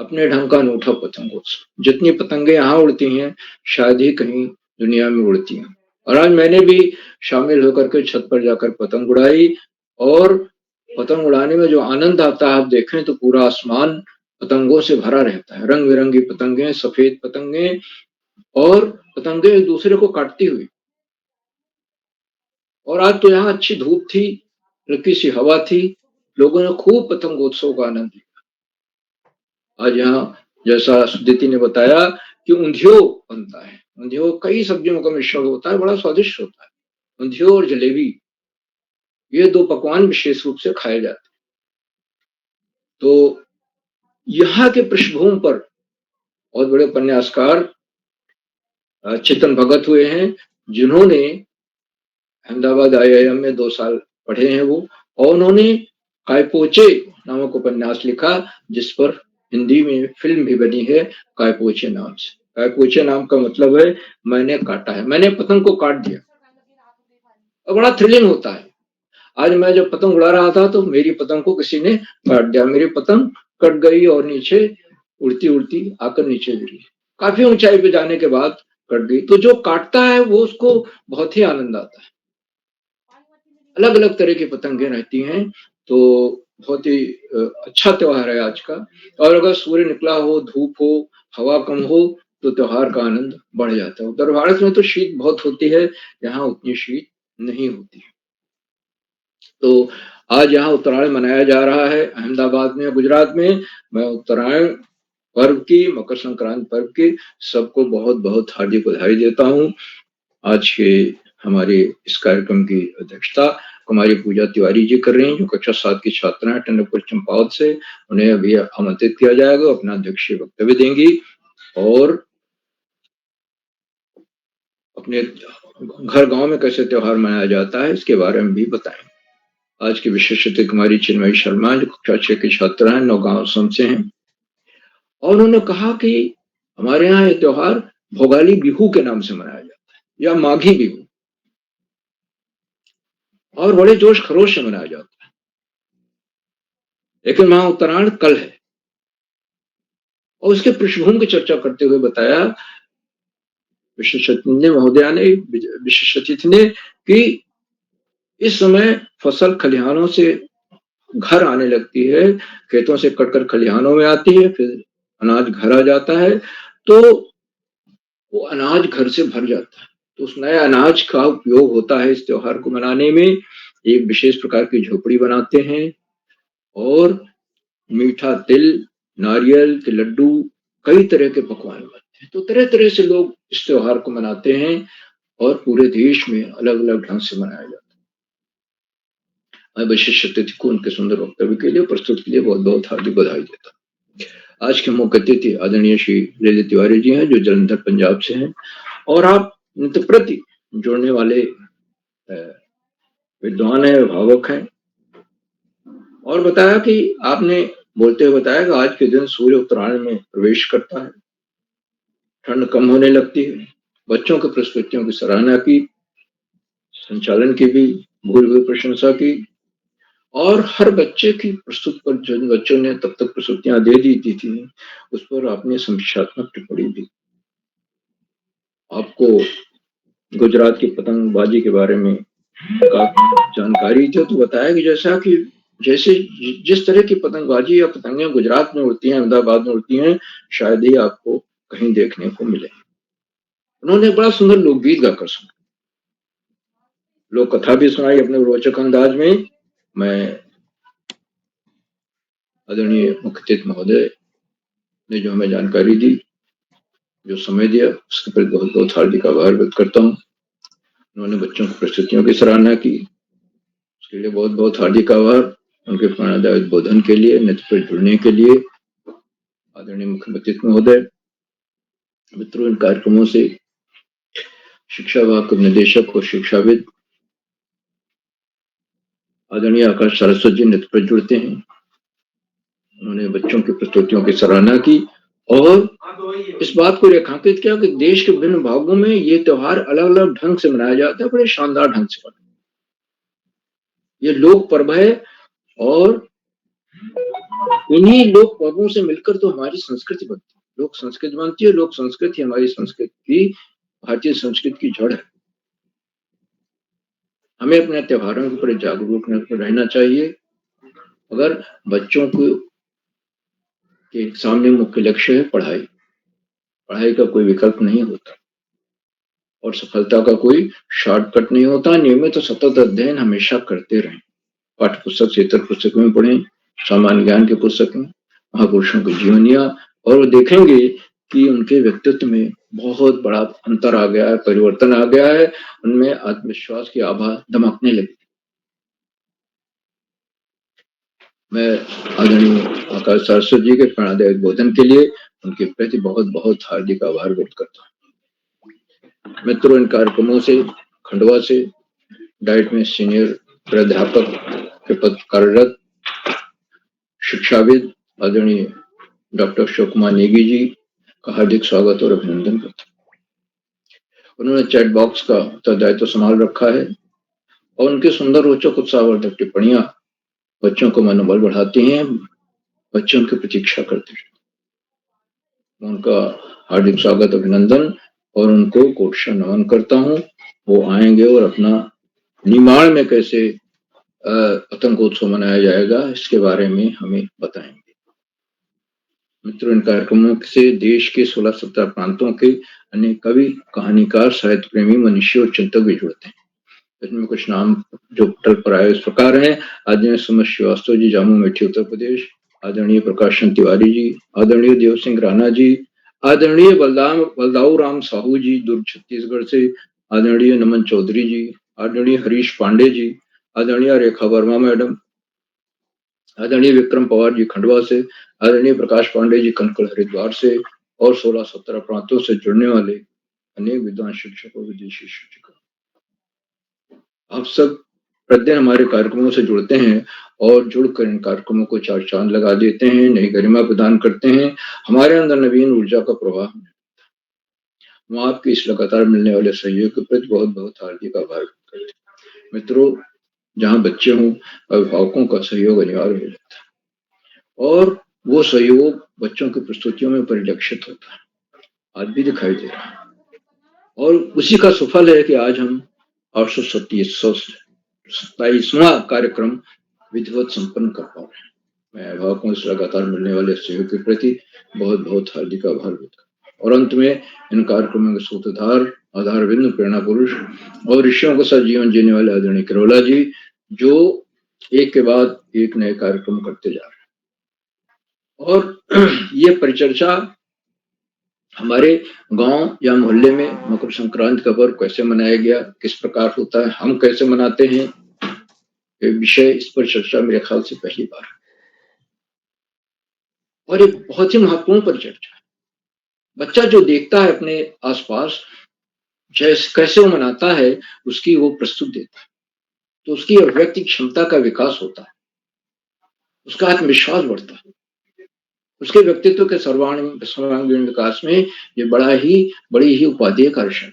अपने ढंग का अनूठा पतंगोत्सव। जितनी पतंगे यहाँ उड़ती हैं शायद ही कहीं दुनिया में उड़ती हैं। और आज मैंने भी शामिल होकर के छत पर जाकर पतंग उड़ाई, और पतंग उड़ाने में जो आनंद आता है आप देखें तो पूरा आसमान पतंगों से भरा रहता है। रंग बिरंगी पतंगे, सफेद पतंगे, और पतंगे एक दूसरे को काटती हुई। और आज तो यहाँ अच्छी धूप थी, हल्की सी हवा थी, लोगों ने खूब पतंगोत्सव का आनंद लिया। आज यहाँ जैसा सुदीति ने बताया कि ऊंधियो बनता है, ऊंधियो कई सब्जियों का मिश्रण होता है, बड़ा स्वादिष्ट होता है। ऊंधियो और जलेबी, ये दो पकवान विशेष रूप से खाए जाते हैं। तो यहाँ के पृष्ठभूमि पर बहुत बड़े उपन्यासकार चेतन भगत हुए हैं, जिन्होंने अहमदाबाद IIM में 2 साल पढ़े हैं वो, और उन्होंने कायपोचे नामक उपन्यास लिखा, जिस पर हिंदी में फिल्म भी बनी है कायपोचे नाम से। कायपोचे नाम का मतलब है मैंने काटा है, मैंने पतंग को काट दिया। और बड़ा थ्रिलिंग होता है। आज मैं जब पतंग उड़ा रहा था तो मेरी पतंग को किसी ने काट दिया, मेरी पतंग कट गई और नीचे उड़ती उड़ती आकर नीचे गिरी, काफी ऊंचाई पे जाने के बाद कट गई। तो जो काटता है वो उसको बहुत ही आनंद आता है। अलग अलग तरह की पतंगें रहती हैं, तो बहुत ही अच्छा त्योहार है आज का। और अगर सूर्य निकला हो, धूप हो, हवा कम हो तो त्योहार का आनंद बढ़ जाता है। उत्तर भारत में तो शीत बहुत होती है, यहाँ उतनी शीत नहीं होती है। तो आज यहाँ उत्तरायण मनाया जा रहा है अहमदाबाद में, गुजरात में। मैं उत्तरायण पर्व की, मकर संक्रांति पर्व की सबको बहुत बहुत हार्दिक बधाई देता हूँ। आज के हमारे इस कार्यक्रम की अध्यक्षता कुमारी पूजा तिवारी जी कर रही हैं, जो कक्षा 7 की छात्रा है टंडकपुर चंपावत से। उन्हें अभी आमंत्रित किया जाएगा, अपना अध्यक्षीय वक्तव्य देंगी। और अपने घर गांव में कैसे त्योहार मनाया जाता है इसके बारे में भी बताएंगे। आज की विशेष अतिथि कुमारी चिन्मयी शर्मा जो कक्षा 6 की छात्रा हैं, नौगांव असम से हैं, और उन्होंने कहा कि हमारे यहाँ ये त्योहार भोगाली बिहू के नाम से मनाया जाता है या माघी बिहू, और बड़े जोश खरोश से मनाया जाता है। लेकिन वहां उत्तरायण कल है, और उसके पृष्ठभूमि की चर्चा करते हुए बताया विशेष अतिथि ने कि इस समय फसल खलिहानों से घर आने लगती है, खेतों से कटकर खलिहानों में आती है, फिर अनाज घर आ जाता है, तो वो अनाज घर से भर जाता है। तो उस नए अनाज का उपयोग होता है इस त्योहार को मनाने में। एक विशेष प्रकार की झोपड़ी बनाते हैं और मीठा तिल, नारियल के लड्डू, कई तरह के पकवान बनते हैं। तो तरह तरह से लोग इस त्योहार को मनाते हैं और पूरे देश में अलग अलग ढंग से मनाया जाता है। मैं विशेष अतिथि को उनके सुंदर वक्तव्य के लिए, प्रस्तुत के लिए बहुत बहुत हार्दिक बधाई देता हूँ। आज के मुख्य अतिथि आदरणीय श्री ललित तिवारी जी हैं, जो जलंधर पंजाब से हैं, और आप नृत्य प्रति जोड़ने वाले विद्वान है, अभिभावक हैं, और बताया कि आपने बोलते हुए बताया कि आज के दिन सूर्य उत्तरायण में प्रवेश करता है, ठंड कम होने लगती है। बच्चों की प्रस्तुतियों की सराहना की, संचालन की भी भूल हुई प्रशंसा की, और हर बच्चे की प्रस्तुत पर जिन बच्चों ने तब तक प्रस्तुतियां दे दी थी उस पर आपने समीक्षात्मक टिप्पणी दी। आपको गुजरात की पतंगबाजी के बारे में जानकारी थी, तो बताया कि जैसे जिस तरह की पतंगबाजी या पतंगें गुजरात में उड़ती हैं, अहमदाबाद में उड़ती हैं, शायद ही आपको कहीं देखने को मिले। उन्होंने बड़ा सुंदर लोकगीत गाकर सुना, लोक कथा भी सुनाई अपने रोचक अंदाज में। मैं आदरणीय मुख्य अतिथि महोदय ने जो हमें जानकारी दी, जो समय दिया, उसके प्रति बहुत बहुत हार्दिक आभार व्यक्त करता हूँ। उन्होंने बच्चों की प्रस्तुतियों की सराहना की, उसके लिए बहुत बहुत हार्दिक आभार। उनके प्रेरणादायक उद्बोधन के लिए, नृत्य पर जुड़ने के लिए आदरणीय मुख्य अतिथि महोदय, मित्रों, इन कार्यक्रमों से शिक्षा विभाग के निदेशक और शिक्षाविद आदरणीय आकाश सारस्वत जी नृत्य पर जुड़ते हैं। उन्होंने बच्चों की प्रस्तुतियों की सराहना की और इस बात को रेखांकित किया कि देश के विभिन्न भागों में ये त्योहार अलग अलग ढंग से मनाया जाता है, बड़े शानदार ढंग से मनाया। ये लोक पर्व है, और इन्हीं लोक पर्वों से मिलकर तो हमारी संस्कृति बनती है, लोक संस्कृति बनती है। लोक संस्कृति हमारी संस्कृति की, भारतीय संस्कृति की जड़ है। हमें अपने त्योहारों के प्रति जागरूक रहना चाहिए। अगर बच्चों को के सामने मुख्य लक्ष्य है पढ़ाई, पढ़ाई का कोई विकल्प नहीं होता और सफलता का कोई शॉर्टकट नहीं होता। नियमित और सतत अध्ययन हमेशा करते रहें। पाठ्य पुस्तक से इतर पुस्तकों में पढ़ें, सामान्य ज्ञान की पुस्तकें, महापुरुषों की जीवनियां, और वो देखेंगे कि उनके व्यक्तित्व में बहुत बड़ा अंतर आ गया है, परिवर्तन आ गया है, उनमें आत्मविश्वास की आभा दमकने लगी। मैं आदरणीय आकाश सारस्वत जी के प्रेरणादायक बोधन के लिए उनके प्रति बहुत बहुत हार्दिक आभार व्यक्त करता हूँ। मित्रों, इन कार्यक्रमों से खंडवा से डाइट में सीनियर प्राध्यापक के पद कार्यरत शिक्षाविद आदरणीय डॉक्टर अशोक कुमार नेगी जी का हार्दिक स्वागत और अभिनंदन करता हूँ। उन्होंने चैट बॉक्स का उत्तरदायित्व संभाल रखा है और उनके सुंदर रोचक उत्साहवर्धक टिप्पणियां बच्चों को मनोबल बढ़ाती हैं, बच्चों की प्रतीक्षा करते हैं। उनका हार्दिक स्वागत, अभिनंदन, और उनको कोटशा नमन करता हूँ। वो आएंगे और अपना निमाड़ में कैसे पतंगोत्सव मनाया जाएगा इसके बारे में हमें बताएंगे। मित्रों, इन कार्यक्रमों से देश के 16-17 प्रांतों के अनेक कवि, कहानीकार, साहित्य प्रेमी, मनुष्य और चिंतक भी जुड़ते हैं। इसमें कुछ नाम जो पटल पर आए इस प्रकार हैं: आदरणीय सुमन श्रीवास्तव जी, जामू मेठी, उत्तर प्रदेश; आदरणीय प्रकाश चंद तिवारी जी; आदरणीय देव सिंह राणा जी; आदरणीय बलदाऊ राम साहू जी, दुर्ग छत्तीसगढ़ से; आदरणीय नमन चौधरी जी; आदरणीय हरीश पांडे जी; आदरणीय रेखा वर्मा मैडम; आदरणीय विक्रम पवार जी, खंडवा से; आदरणीय प्रकाश पांडे जी, कनकल, हरिद्वार से; और 16-17 प्रांतों से जुड़ने वाले अनेक विद्वान शिक्षकों, विदेशी शिक्षकों, आप सब प्रतिदिन हमारे कार्यक्रमों से जुड़ते हैं और जुड़कर इन कार्यक्रमों को चार चांद लगा देते हैं, नई गरिमा प्रदान करते हैं, हमारे अंदर नवीन ऊर्जा का प्रवाह। मैं आपके इस लगातार मिलने वाले सहयोग के प्रति बहुत बहुत हार्दिक आभार व्यक्त करता हूं। मित्रों, जहां बच्चे हों, अभिभावकों का सहयोग अनिवार्य हो जाता है और वो सहयोग बच्चों की प्रस्तुतियों में परिलक्षित होता है, आज भी दिखाई दे रहा है और उसी का सुफल है कि आज हम 827वां कार्यक्रम विधिवत संपन्न कर पा रहे हैं। मैं अभिभावकों से लगातार मिलने वाले सहयोग के प्रति बहुत बहुत हार्दिक आभार व्यक्त करता हूं और अंत में इन कार्यक्रमों के सूत्रधार, आधार बिंदु, प्रेरणा पुरुष और ऋषियों के साथ जीवन जीने वाले आदरणीय किरोला जी, जो एक के बाद एक नए कार्यक्रम करते जा रहे हैं और ये परिचर्चा हमारे गांव या मोहल्ले में मकर संक्रांति का पर्व कैसे मनाया गया, किस प्रकार होता है, हम कैसे मनाते हैं, ये विषय, इस पर चर्चा मेरे ख्याल से पहली बार है और ये बहुत ही महत्वपूर्ण परिचर्चा है। बच्चा जो देखता है अपने आसपास, जैसे कैसे वो मनाता है, उसकी वो प्रस्तुत देता है, तो उसकी अभिव्यक्ति क्षमता का विकास होता है, उसका आत्मविश्वास बढ़ता है, उसके व्यक्तित्व के सर्वांगीण विकास में ये बड़ी ही उपादेय कार्य।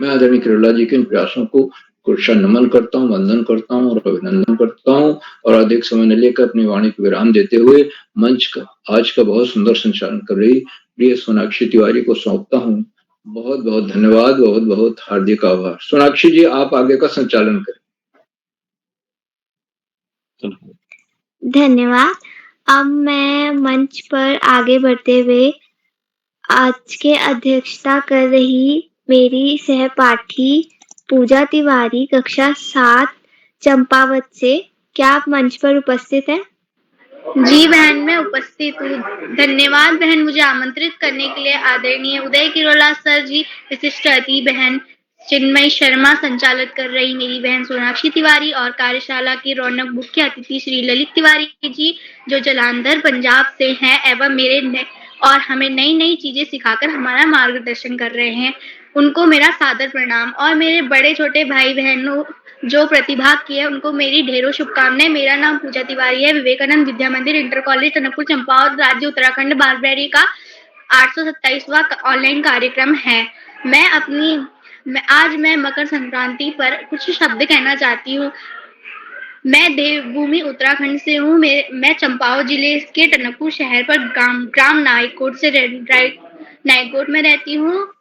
मैं आदरणीय किरोला जी के इन प्रयासों को कुशल नमन करता हूँ, वंदन करता हूँ और अभिनंदन करता हूँ और अधिक समय न लेकर अपनी वाणी को विराम देते हुए मंच का आज का बहुत सुंदर संचालन कर रही प्रिय सोनाक्षी तिवारी को सौंपता हूँ। बहुत बहुत धन्यवाद, बहुत बहुत हार्दिक आभार। सोनाक्षी जी, आप आगे का संचालन करें। धन्यवाद। अब मैं मंच पर आगे बढ़ते हुए आज के अध्यक्षता कर रही मेरी सहपाठी पूजा तिवारी, कक्षा 7 चंपावत से, क्या आप मंच पर उपस्थित हैं? जी बहन, मैं उपस्थित हूँ। धन्यवाद बहन, मुझे आमंत्रित करने के लिए। आदरणीय उदय किरोला सर जी, विशिष्ट अतिथि बहन चिन्मयी शर्मा, संचालित कर रही मेरी बहन सोनाक्षी तिवारी और कार्यशाला की रौनक मुख्य अतिथि श्री ललित तिवारी जी, जो जालंधर पंजाब से हैं एवं और हमें नई नई चीजें सिखाकर हमारा मार्गदर्शन कर रहे हैं, उनको मेरा सादर प्रणाम। और मेरे बड़े छोटे भाई बहनों जो प्रतिभाग किए, उनको मेरी ढेरों शुभकामनाएं। मेरा नाम पूजा तिवारी है, विवेकानंद विद्या मंदिर इंटर कॉलेज टनकपुर चंपावत, राज्य उत्तराखंड, बारबेरी का 827वां ऑनलाइन कार्यक्रम है। आज मैं मकर संक्रांति पर कुछ शब्द कहना चाहती हूँ। मैं देवभूमि उत्तराखंड से हूँ। मैं चंपावत जिले के टनकपुर शहर पर ग्राम नाइकोट में रहती हूँ।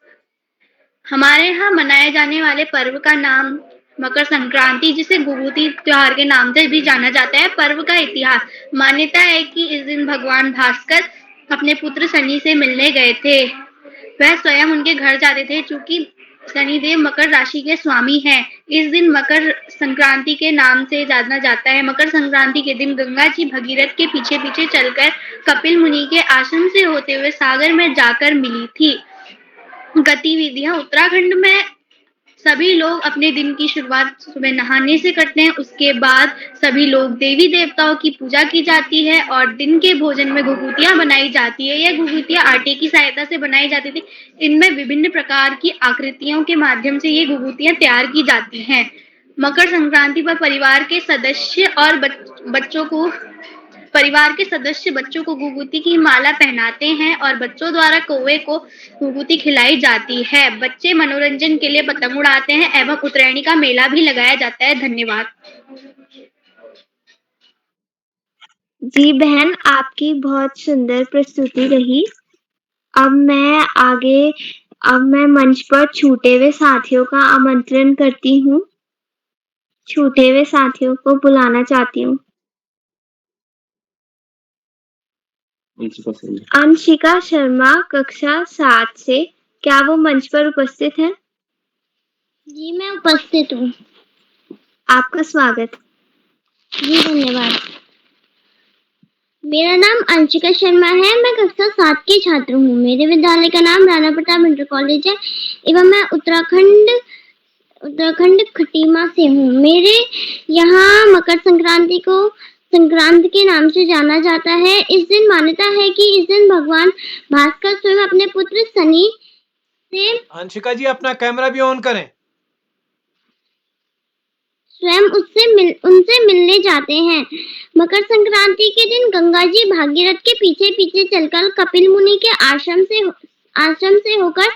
हमारे यहाँ मनाए जाने वाले पर्व का नाम मकर संक्रांति, जिसे घुघुती त्योहार के नाम से भी जाना जाता है। पर्व का इतिहास, मान्यता है कि इस दिन भगवान भास्कर अपने पुत्र शनि से मिलने गए थे। वह स्वयं उनके घर जाते थे, चूंकि शनिदेव मकर राशि के स्वामी हैं। इस दिन मकर संक्रांति के नाम से जाना जाता है। मकर संक्रांति के दिन गंगा जी भगीरथ के पीछे पीछे चलकर कपिल मुनि के आश्रम से होते हुए सागर में जाकर मिली थी। गतिविधियां, उत्तराखंड में सभी लोग अपने दिन की शुरुआत सुबह नहाने से करते हैं। उसके बाद सभी लोग देवी देवताओं की पूजा की जाती है और दिन के भोजन में घुघुतियां बनाई जाती है। यह घुघुतियां आटे की सहायता से बनाई जाती थी। इनमें विभिन्न प्रकार की आकृतियों के माध्यम से ये घुघुतियां तैयार की जाती हैं। मकर संक्रांति पर परिवार के सदस्य बच्चों को घुघुती की माला पहनाते हैं और बच्चों द्वारा कौवे को घुघुती खिलाई जाती है। बच्चे मनोरंजन के लिए पतंग उड़ाते हैं एवं उत्तरायणी का मेला भी लगाया जाता है। धन्यवाद। जी बहन, आपकी बहुत सुंदर प्रस्तुति रही। अब मैं मंच पर छूटे हुए साथियों का आमंत्रण करती हूँ। छूटे हुए साथियों को बुलाना चाहती हूँ। अंशिका शर्मा, कक्षा 7 से, क्या वो मंच पर उपस्थित है? जी मैं उपस्थित हूँ। आपका स्वागत। जी धन्यवाद। मेरा नाम अंशिका शर्मा है। मैं कक्षा 7 की छात्र हूँ। मेरे विद्यालय का नाम राणा प्रताप इंटर कॉलेज है एवं मैं उत्तराखंड खटीमा से हूँ। मेरे यहाँ मकर संक्रांति को संक्रांति के नाम से जाना जाता है। इस दिन मान्यता है कि इस दिन भगवान भास्कर स्वयं अपने पुत्र शनि से अंशिका जी अपना कैमरा भी ऑन करें। स्वयं उनसे मिलने जाते हैं। मकर संक्रांति के दिन गंगा जी भागीरथ के पीछे पीछे चलकर कपिल मुनि के आश्रम से होकर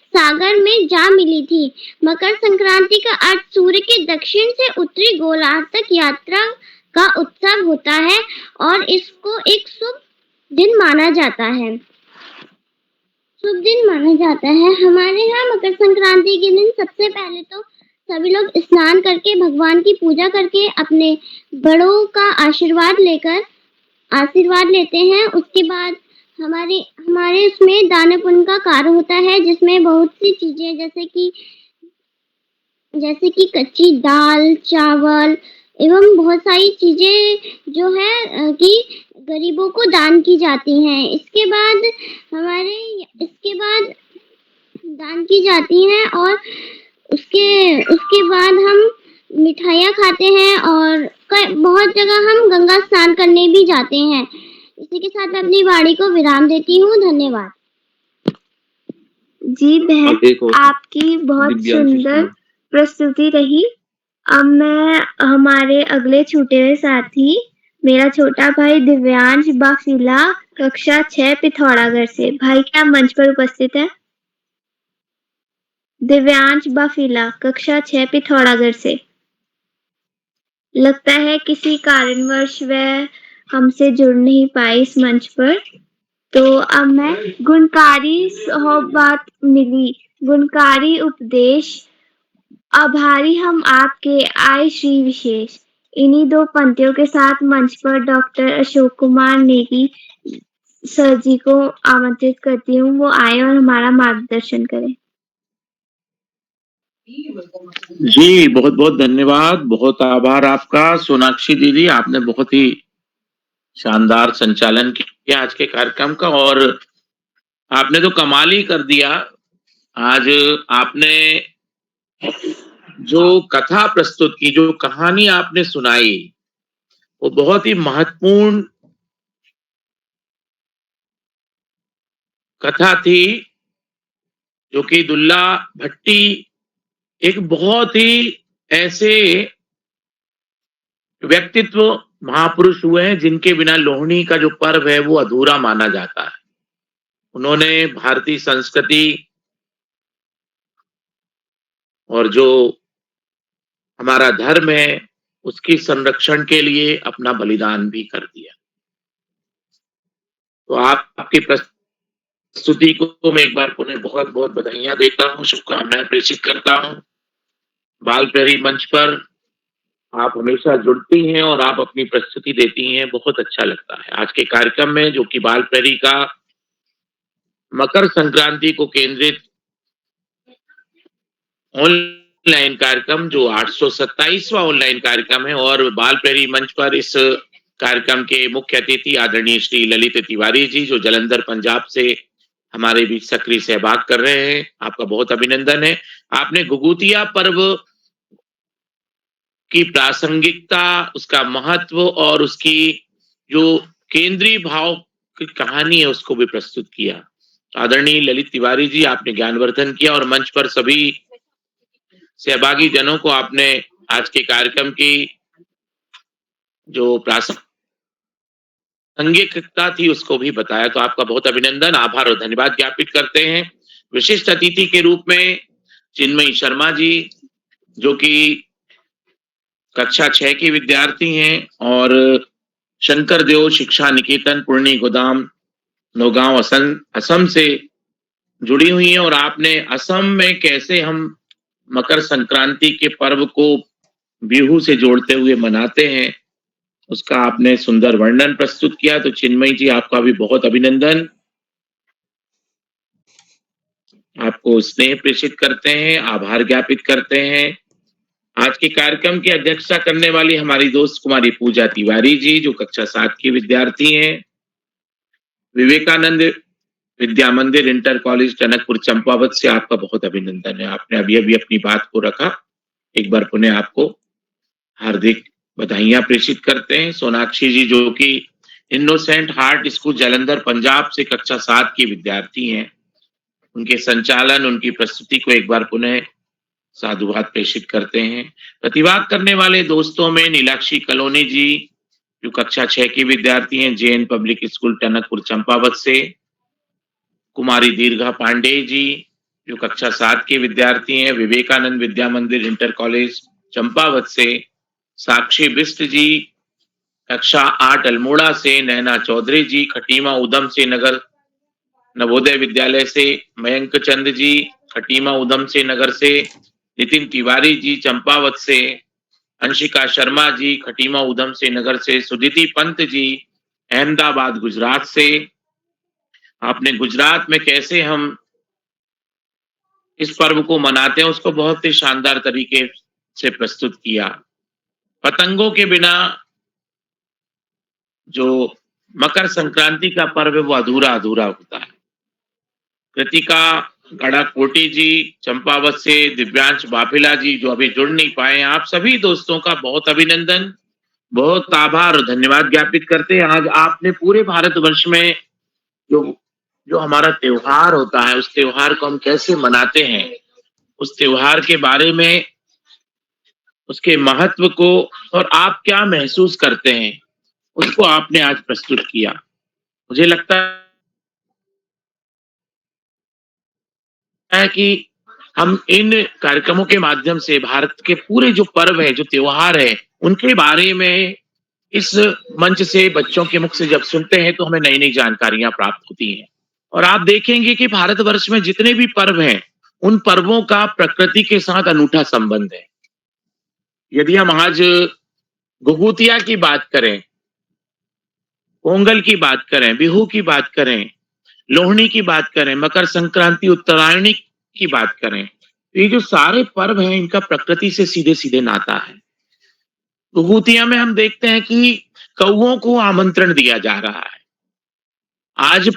सागर में जा मिली थी। मकर संक्रांति का अर्थ सूर्य के दक्षिण से उत्तरी गोलार्ध तक यात्रा का उत्सव होता है और इसको एक शुभ दिन माना जाता है। हमारे यहाँ मकर संक्रांति के दिन सबसे पहले तो सभी लोग स्नान करके भगवान की पूजा करके अपने बड़ों का आशीर्वाद लेते हैं। उसके बाद हमारे उसमें दान पुण्य का कार्य होता है, जिसमें बहुत सी चीजें जैसे कि कच्ची दाल, चावल एवं बहुत सारी चीजें जो है कि गरीबों को दान की जाती हैं। इसके बाद दान की जाती हैं और उसके बाद हम मिठाइयाँ खाते हैं और बहुत जगह हम गंगा स्नान करने भी जाते हैं। इसी के साथ मैं अपनी वाणी को विराम देती हूँ। धन्यवाद। जी बहन, आपकी बहुत सुंदर प्रस्तुति रही। अब मैं हमारे अगले छूटे हुए साथी मेरा छोटा भाई दिव्यांश बाफिला कक्षा 6 पिथौरागढ़ से। भाई क्या मंच पर उपस्थित है? दिव्यांश बाफिला कक्षा 6 पिथौरागढ़ से। लगता है किसी कारणवश वह हमसे जुड़ नहीं पाई इस मंच पर। तो अब मैं गुणकारी सोहबत मिली, गुणकारी उपदेश, आभारी हम आपके आए श्री विशेष। इन्हीं 2 पंक्तियों के साथ मंच पर डॉक्टर अशोक कुमार नेगी सर जी को आमंत्रित करती हूँ, वो आए और हमारा मार्गदर्शन करें। जी बहुत बहुत धन्यवाद, बहुत आभार आपका सोनाक्षी दीदी, आपने बहुत ही शानदार संचालन किया आज के कार्यक्रम का और आपने तो कमाल ही कर दिया। आज आपने जो कथा प्रस्तुत की, जो कहानी आपने सुनाई, वो बहुत ही महत्वपूर्ण कथा थी, जो कि दुल्ला भट्टी एक बहुत ही ऐसे व्यक्तित्व महापुरुष हुए हैं जिनके बिना लोहड़ी का जो पर्व है वो अधूरा माना जाता है। उन्होंने भारतीय संस्कृति और जो हमारा धर्म है उसकी संरक्षण के लिए अपना बलिदान भी कर दिया। तो आपकी प्रस्तुति को मैं एक बार पुनः बहुत बहुत बधाइयां देता हूँ, शुभकामनाएं प्रेषित करता हूँ। बाल प्रहरी मंच पर आप हमेशा जुड़ती हैं और आप अपनी प्रस्तुति देती हैं, बहुत अच्छा लगता है। आज के कार्यक्रम में जो कि बाल प्रहरी का मकर संक्रांति को केंद्रित ऑनलाइन कार्यक्रम, जो 827वां ऑनलाइन कार्यक्रम है, और बाल प्रहरी मंच पर इस कार्यक्रम के मुख्य अतिथि आदरणीय श्री ललित तिवारी जी, जो जालंधर पंजाब से हमारे बीच सक्रिय सहभाग कर रहे हैं, आपका बहुत अभिनंदन है। आपने घुघुतिया पर्व की प्रासंगिकता, उसका महत्व और उसकी जो केंद्रीय भाव की कहानी है उसको भी प्रस्तुत किया। आदरणीय ललित तिवारी जी, आपने ज्ञानवर्धन किया और मंच पर सभी सहभागी जनों को आपने आज के कार्यक्रम की जो प्रासंगिकता थी उसको भी बताया। तो आपका बहुत अभिनंदन, आभार और धन्यवाद ज्ञापित करते हैं। विशिष्ट अतिथि के रूप में चिन्मयी शर्मा जी, जो कि कक्षा 6 की विद्यार्थी हैं और शंकर देव शिक्षा निकेतन पूर्णी गोदाम नौगांव असम से जुड़ी हुई हैं, और आपने असम में कैसे हम मकर संक्रांति के पर्व को बिहू से जोड़ते हुए मनाते हैं उसका आपने सुंदर वर्णन प्रस्तुत किया। तो चिन्मयी जी, आपका भी बहुत अभिनंदन, आपको स्नेह प्रेषित करते हैं, आभार ज्ञापित करते हैं। आज के कार्यक्रम की अध्यक्षता करने वाली हमारी दोस्त कुमारी पूजा तिवारी जी, जो कक्षा 7 की विद्यार्थी हैं, विवेकानंद विद्या मंदिर इंटर कॉलेज टनकपुर चंपावत से आपका बहुत अभिनंदन है। आपने अभी अभी अपनी बात को रखा, एक बार पुनः आपको हार्दिक बधाइयां प्रेषित करते हैं। सोनाक्षी जी जो कि innocent heart school Jalandhar Punjab से कक्षा 7 की विद्यार्थी हैं, उनके संचालन, उनकी प्रस्तुति को एक बार पुनः साधुवाद प्रेषित करते हैं। प्रतिवाद करने वाले दोस्तों में नीलाक्षी कलोनी जी जो कक्षा 6 की विद्यार्थी हैं, जैन पब्लिक स्कूल टनकपुर चंपावत से। कुमारी दीर्घा पांडे जी जो कक्षा 7 की विद्यार्थी हैं, विवेकानंद विद्या मंदिर इंटर कॉलेज चंपावत से। साक्षी बिष्ट जी कक्षा 8 अल्मोड़ा से। नैना चौधरी जी खटीमा उधम से नगर नवोदय विद्यालय से। मयंक चंद जी खटीमा उधम से नगर से। नितिन तिवारी जी चंपावत से। अंशिका शर्मा जी खटीमा उधम से नगर से। सुदिति पंत जी अहमदाबाद गुजरात से। आपने गुजरात में कैसे हम इस पर्व को मनाते हैं उसको बहुत ही शानदार तरीके से प्रस्तुत किया। पतंगों के बिना जो मकर संक्रांति का पर्व है वो अधूरा अधूरा होता है। कृतिका गड़ाकोटी जी चंपावत से। दिव्यांश बाफिला जी जो अभी जुड़ नहीं पाए हैं, आप सभी दोस्तों का बहुत अभिनंदन, बहुत आभार और धन्यवाद ज्ञापित करते हैं। आज आपने पूरे भारतवर्ष में जो हमारा त्योहार होता है उस त्योहार को हम कैसे मनाते हैं, उस त्योहार के बारे में, उसके महत्व को और आप क्या महसूस करते हैं उसको आपने आज प्रस्तुत किया। मुझे लगता है कि हम इन कार्यक्रमों के माध्यम से भारत के पूरे जो पर्व है, जो त्योहार है, उनके बारे में इस मंच से बच्चों के मुख से जब सुनते हैं तो हमें नई नई जानकारियां प्राप्त होती हैं। और आप देखेंगे कि भारतवर्ष में जितने भी पर्व हैं उन पर्वों का प्रकृति के साथ अनूठा संबंध है। यदि हम आज घुघुतिया की बात करें, पोंगल की बात करें, बिहू की बात करें, लोहड़ी की बात करें, मकर संक्रांति, उत्तरायणी की बात करें, तो ये जो सारे पर्व हैं इनका प्रकृति से सीधे सीधे नाता है। घुघुतिया में हम देखते हैं कि कौओं को आमंत्रण दिया जा रहा है। आज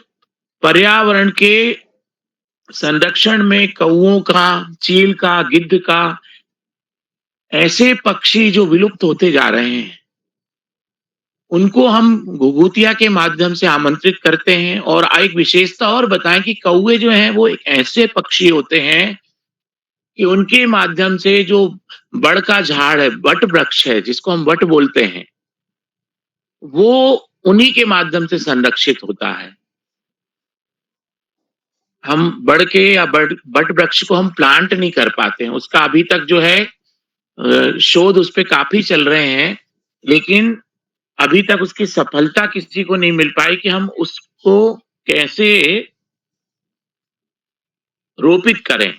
पर्यावरण के संरक्षण में कौओं का, चील का, गिद्ध का, ऐसे पक्षी जो विलुप्त होते जा रहे हैं उनको हम घुघुतिया के माध्यम से आमंत्रित करते हैं। और एक विशेषता और बताएं कि कौवे जो हैं वो एक ऐसे पक्षी होते हैं कि उनके माध्यम से जो बड़ का झाड़ है, वट वृक्ष है जिसको हम वट बोलते हैं, वो उन्हीं के माध्यम से संरक्षित होता है। हम बड़ के या बट वृक्ष को हम प्लांट नहीं कर पाते हैं, उसका अभी तक जो है शोध उस पर काफी चल रहे हैं, लेकिन अभी तक उसकी सफलता किसी को नहीं मिल पाई कि हम उसको कैसे रोपित करें।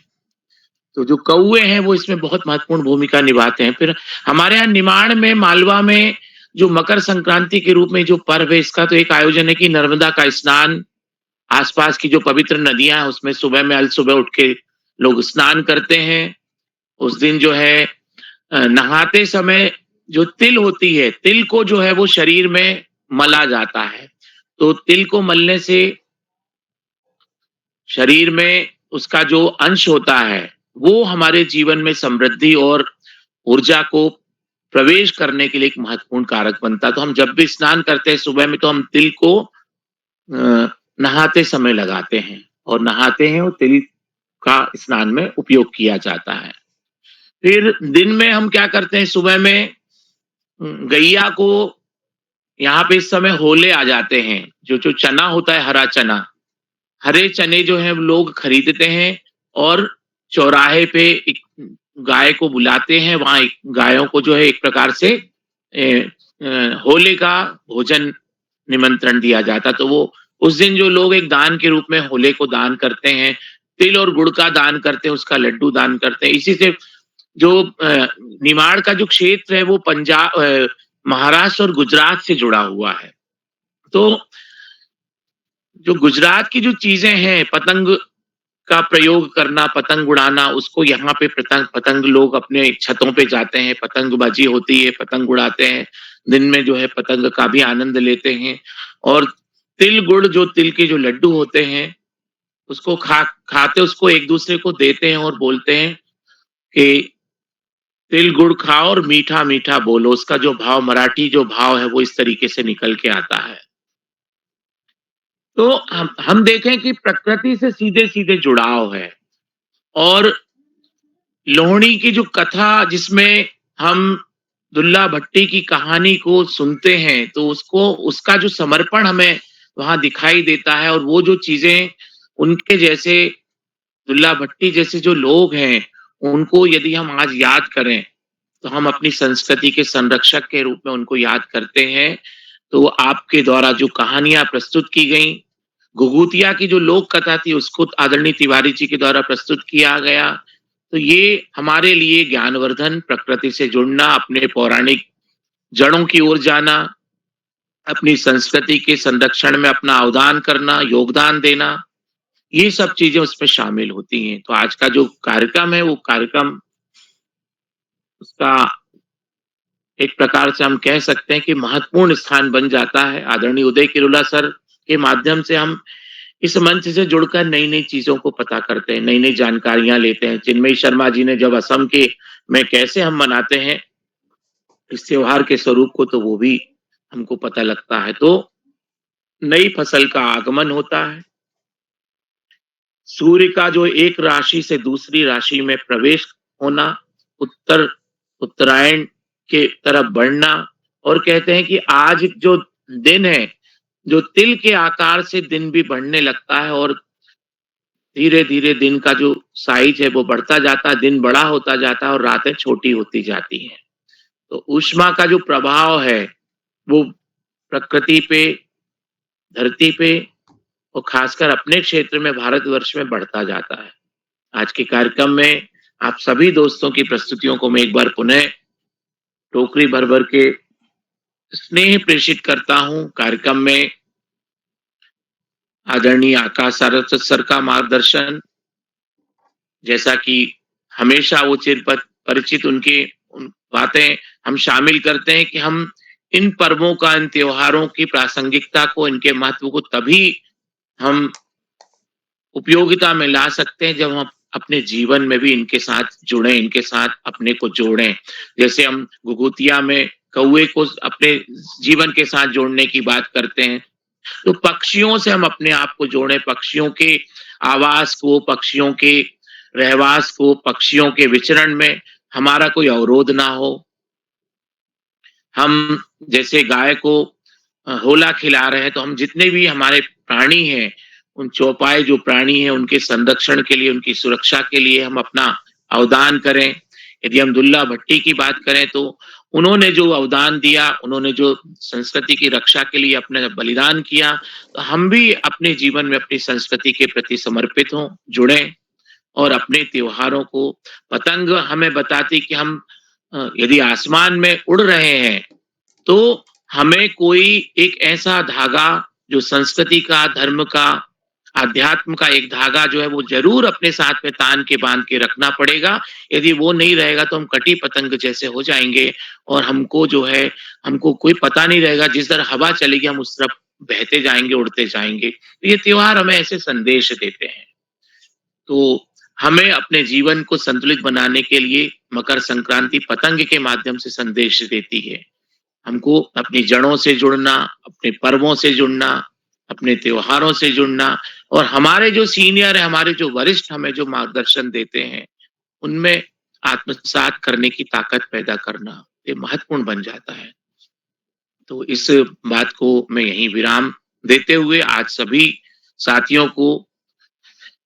तो जो कौवे हैं वो इसमें बहुत महत्वपूर्ण भूमिका निभाते हैं। फिर हमारे यहाँ निमाड़ में, मालवा में जो मकर संक्रांति के रूप में जो पर्व है, इसका तो एक आयोजन है कि नर्मदा का स्नान, आसपास की जो पवित्र नदियां हैं उसमें सुबह में अल सुबह उठ के लोग स्नान करते हैं। उस दिन जो है नहाते समय जो तिल होती है, तिल को जो है वो शरीर में मला जाता है। तो तिल को मलने से शरीर में उसका जो अंश होता है वो हमारे जीवन में समृद्धि और ऊर्जा को प्रवेश करने के लिए एक महत्वपूर्ण कारक बनता है। तो हम जब भी स्नान करते हैं सुबह में तो हम तिल को नहाते समय लगाते हैं और नहाते हैं और तिल का स्नान में उपयोग किया जाता है। फिर दिन में हम क्या करते हैं, सुबह में गैया को, यहाँ पे इस समय होले आ जाते हैं, जो चना होता है, हरा चना, हरे चने जो है लोग खरीदते हैं और चौराहे पे एक गाय को बुलाते हैं, वहां गायों को जो है एक प्रकार से होले का भोजन निमंत्रण दिया जाता। तो वो उस दिन जो लोग एक दान के रूप में होले को दान करते हैं, तिल और गुड़ का दान करते हैं, उसका लड्डू दान करते हैं। इसी से जो निमाड़ का जो क्षेत्र है वो पंजाब, महाराष्ट्र और गुजरात से जुड़ा हुआ है। तो जो गुजरात की जो चीजें हैं, पतंग का प्रयोग करना, पतंग उड़ाना, उसको यहाँ पे पतंग लोग अपने छतों पे जाते हैं, पतंगबाजी होती है, पतंग उड़ाते हैं, दिन में जो है पतंग का भी आनंद लेते हैं। और तिल गुड़, जो तिल के जो लड्डू होते हैं उसको खाते उसको एक दूसरे को देते हैं और बोलते हैं कि तिल गुड़ खाओ और मीठा मीठा बोलो। उसका जो भाव, मराठी जो भाव है, वो इस तरीके से निकल के आता है। तो हम देखें कि प्रकृति से सीधे सीधे जुड़ाव है। और लोहड़ी की जो कथा, जिसमें हम दुल्ला भट्टी की कहानी को सुनते हैं, तो उसका जो समर्पण हमें वहां दिखाई देता है। और वो जो चीजें उनके जैसे, दुल्ला भट्टी जैसे जो लोग हैं, उनको यदि हम आज याद करें, तो हम अपनी संस्कृति के संरक्षक के रूप में उनको याद करते हैं। तो आपके द्वारा जो कहानियां प्रस्तुत की गई, घुघुतिया की जो लोक कथा थी, उसको आदरणीय तिवारी जी के द्वारा प्रस्तुत किया गया। तो ये हमारे लिए ज्ञानवर्धन, प्रकृति से जुड़ना, अपने पौराणिक जड़ों की ओर जाना, अपनी संस्कृति के संरक्षण में अपना अवदान करना, योगदान देना, ये सब चीजें उसमें शामिल होती हैं। तो आज का जो कार्यक्रम है, वो कार्यक्रम उसका एक प्रकार से हम कह सकते हैं कि महत्वपूर्ण स्थान बन जाता है। आदरणीय उदय किरोला सर के माध्यम से हम इस मंच से जुड़कर नई नई चीजों को पता करते हैं, नई नई जानकारियां लेते हैं। चिन्मयी शर्मा जी ने जब असम के में कैसे हम मनाते हैं इस त्योहार के स्वरूप को, तो वो भी हमको पता लगता है। तो नई फसल का आगमन होता है, सूर्य का जो एक राशि से दूसरी राशि में प्रवेश होना, उत्तरायण के तरफ बढ़ना। और कहते हैं कि आज जो दिन है, जो तिल के आकार से दिन भी बढ़ने लगता है, और धीरे धीरे दिन का जो साइज है वो बढ़ता जाता है, दिन बड़ा होता जाता है और रातें छोटी होती जाती हैं। तो ऊष्मा का जो प्रभाव है, वो प्रकृति पे, धरती पे और खासकर अपने क्षेत्र में, भारतवर्ष में बढ़ता जाता है। आज के कार्यक्रम में आप सभी दोस्तों की प्रस्तुतियों को मैं एक बार पुनः टोकरी भर भर के स्नेह प्रेषित करता हूं। कार्यक्रम में आदरणीय आकाश सारस्वत सर का मार्गदर्शन, जैसा कि हमेशा वो चिर परिचित उनकी उन बातें हम शामिल करते हैं कि हम इन पर्वों का, इन त्योहारों की प्रासंगिकता को, इनके महत्व को तभी हम उपयोगिता में ला सकते हैं जब हम अपने जीवन में भी इनके साथ जुड़ें, इनके साथ अपने को जोड़ें। जैसे हम घुघुतिया में कौवे को अपने जीवन के साथ जोड़ने की बात करते हैं, तो पक्षियों से हम अपने आप को जोड़ें, पक्षियों के आवास को, पक्षियों के रहवास को, पक्षियों के विचरण में हमारा कोई अवरोध ना हो। हम जैसे गाय को होला खिला रहे हैं, तो हम जितने भी हमारे प्राणी हैं, उन चौपाए जो प्राणी हैं, उनके संरक्षण के लिए, उनकी सुरक्षा के लिए हम अपना अवदान करें। यदि हम दुल्ला भट्टी की बात करें, तो उन्होंने जो अवदान दिया, उन्होंने जो संस्कृति की रक्षा के लिए अपना बलिदान किया, तो हम भी अपने जीवन में अपनी संस्कृति के प्रति समर्पित हों, जुड़ें और अपने त्योहारों को, पतंग हमें बताती कि हम यदि आसमान में उड़ रहे हैं, तो हमें कोई एक ऐसा धागा जो संस्कृति का, धर्म का, आध्यात्म का एक धागा जो है, वो जरूर अपने साथ में तान के बांध के रखना पड़ेगा। यदि वो नहीं रहेगा तो हम कटी पतंग जैसे हो जाएंगे, और हमको जो है, हमको कोई पता नहीं रहेगा, जिस तरह हवा चलेगी हम उस तरफ बहते जाएंगे, उड़ते जाएंगे। तो ये त्योहार हमें ऐसे संदेश देते हैं। तो हमें अपने जीवन को संतुलित बनाने के लिए मकर संक्रांति पतंग के माध्यम से संदेश देती है। हमको अपनी जड़ों से जुड़ना, अपने पर्वों से जुड़ना, अपने त्योहारों से जुड़ना, और हमारे जो सीनियर है, हमारे जो वरिष्ठ हमें जो मार्गदर्शन देते हैं, उनमें आत्मसात करने की ताकत पैदा करना, ये महत्वपूर्ण बन जाता है। तो इस बात को मैं यहीं विराम देते हुए आज सभी साथियों को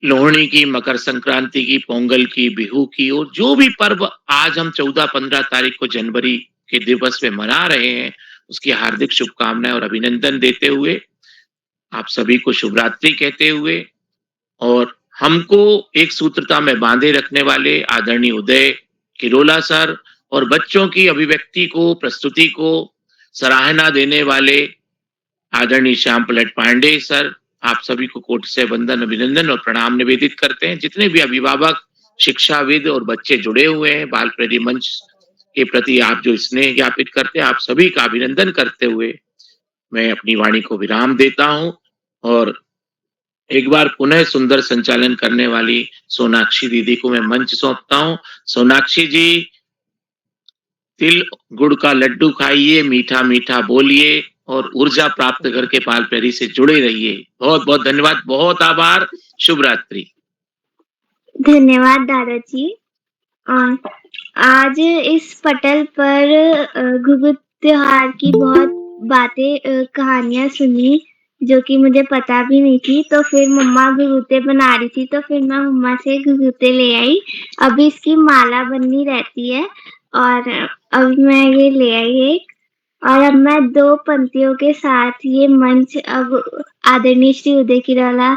लोहड़ी की, मकर संक्रांति की, पोंगल की, बिहू की, और जो भी पर्व आज हम 14-15 तारीख को जनवरी के दिवस में मना रहे हैं, उसकी हार्दिक शुभकामनाएं और अभिनंदन देते हुए, आप सभी को शुभ रात्रि कहते हुए, और हमको एक सूत्रता में बांधे रखने वाले आदरणीय उदय किरोला सर, और बच्चों की अभिव्यक्ति को, प्रस्तुति को सराहना देने वाले आदरणीय श्याम पलट पांडे सर, आप सभी को कोटि से वंदन, अभिनंदन और प्रणाम निवेदित करते हैं। जितने भी अभिभावक, शिक्षाविद और बच्चे जुड़े हुए हैं बाल प्रेरी मंच के प्रति, आप जो स्नेह ज्ञापित करते हैं, आप सभी का अभिनंदन करते हुए मैं अपनी वाणी को विराम देता हूं, और एक बार पुनः सुंदर संचालन करने वाली सोनाक्षी दीदी को मैं मंच सौंपता हूं। सोनाक्षी जी, तिल गुड़ का लड्डू खाइए, मीठा मीठा बोलिए और ऊर्जा प्राप्त करके पाल प्यारी से जुड़े रहिए। बहुत बहुत धन्यवाद, बहुत आभार, शुभ रात्रि। धन्यवाद दादाजी। आज इस पटल पर घुघुत त्योहार की बहुत बातें कहानियां सुनी जो कि मुझे पता भी नहीं थी। तो फिर मम्मा घुघुते बना रही थी तो फिर मैं मम्मा से घुघुते ले आई। अभी इसकी माला बननी रहती है और अभी मैं ये ले आई एक। और अब मैं 2 पंक्तियों के साथ ये मंच अब आदरणीय श्री उदय किरोला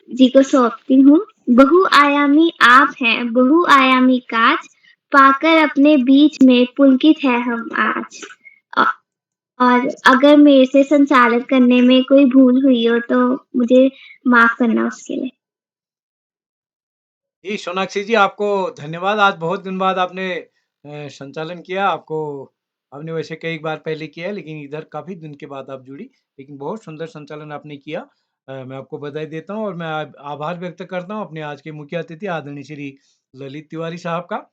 जी को सौंपती हूँ। बहुआयामी आप हैं, बहुआयामी काज, पाकर अपने बीच में पुलकित है हम आज। और अगर मेरे से संचालित करने में कोई भूल हुई हो तो मुझे माफ करना उसके लिए। जी, सोनाक्षी जी आपको धन्यवाद। आज बहुत दिन बाद आपने संचालन किया। आपने वैसे कई बार पहले किया है, लेकिन इधर काफ़ी दिन के बाद आप जुड़ी। लेकिन बहुत सुंदर संचालन आपने किया। मैं आपको बधाई देता हूँ और मैं आभार व्यक्त करता हूँ अपने आज के मुख्य अतिथि आदरणीय श्री ललित तिवारी साहब का,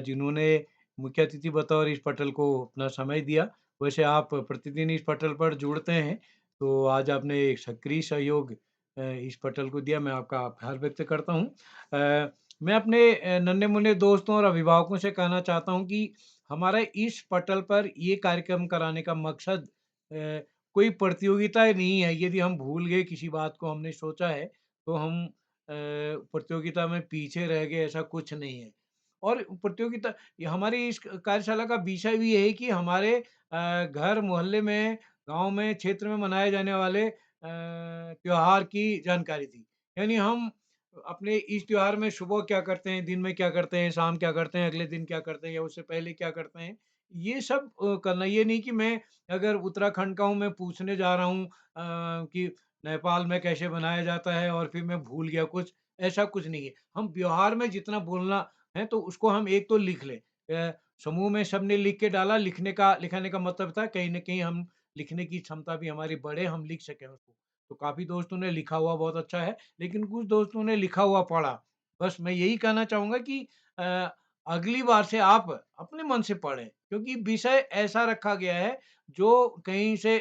जिन्होंने मुख्य अतिथि बतौर इस पटल को अपना समय दिया। वैसे आप प्रतिदिन इस पटल पर जुड़ते हैं, तो आज आपने एक सक्रिय सहयोग इस पटल को दिया। मैं आपका आभार व्यक्त करता हूँ। मैं अपने नन्हे-मुन्ने दोस्तों और अभिभावकों से कहना चाहता हूँ कि हमारा इस पटल पर ये कार्यक्रम कराने का मकसद कोई प्रतियोगिता नहीं है। यदि हम भूल गए किसी बात को, हमने सोचा है, तो हम प्रतियोगिता में पीछे रह गए, ऐसा कुछ नहीं है। और प्रतियोगिता ये हमारी इस कार्यशाला का विषय भी यही कि हमारे घर, मोहल्ले में, गाँव में, क्षेत्र में मनाए जाने वाले त्योहार की जानकारी थी। यानी हम अपने इस त्योहार में सुबह क्या करते हैं, दिन में क्या करते हैं, शाम क्या करते हैं, अगले दिन क्या करते हैं या उससे पहले क्या करते हैं, ये सब करना। ये नहीं कि मैं अगर उत्तराखंड का हूँ, मैं पूछने जा रहा हूँ कि नेपाल में कैसे मनाया जाता है और फिर मैं भूल गया कुछ, ऐसा कुछ नहीं है। हम व्यवहार में जितना बोलना है तो उसको हम एक तो लिख लें। समूह में सबने लिख के डाला, लिखाने का मतलब था कहीं न कहीं हम लिखने की क्षमता भी हमारी बढ़े, हम लिख सकें उसको। तो काफ़ी दोस्तों ने लिखा हुआ बहुत अच्छा है, लेकिन कुछ दोस्तों ने लिखा हुआ पढ़ा। बस मैं यही कहना चाहूँगा कि अ, अगली बार से आप अपने मन से पढ़ें, क्योंकि विषय ऐसा रखा गया है जो कहीं से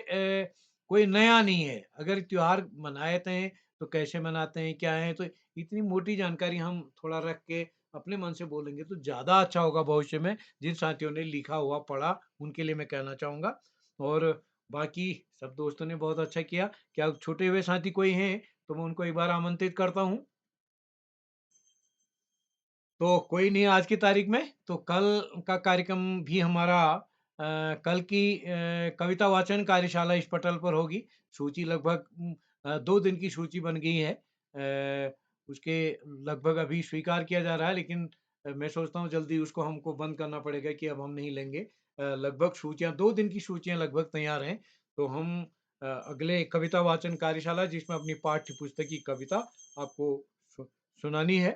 कोई नया नहीं है। अगर त्योहार मनाते हैं तो कैसे मनाते हैं, क्या है, तो इतनी मोटी जानकारी हम थोड़ा रख के अपने मन से बोलेंगे तो ज़्यादा अच्छा होगा भविष्य में। जिन साथियों ने लिखा हुआ पढ़ा, उनके लिए मैं कहना चाहूँगा। और बाकी सब दोस्तों ने बहुत अच्छा किया। क्या छूटे हुए साथी कोई हैं, तो मैं उनको एक बार आमंत्रित करता हूँ। तो कोई नहीं आज की तारीख में, तो कल का कार्यक्रम भी हमारा कल की कविता वाचन कार्यशाला इस पटल पर होगी। सूची लगभग 2 दिन की सूची बन गई है। उसके लगभग अभी स्वीकार किया जा रहा है, लेकिन मैं सोचता हूँ जल्दी उसको हमको बंद करना पड़ेगा कि अब हम नहीं लेंगे। लगभग सूचियाँ 2 दिन की सूचियाँ लगभग तैयार हैं। तो हम अगले कविता वाचन कार्यशाला जिसमें अपनी पाठ्य पुस्तक की कविता आपको सु सुनानी है।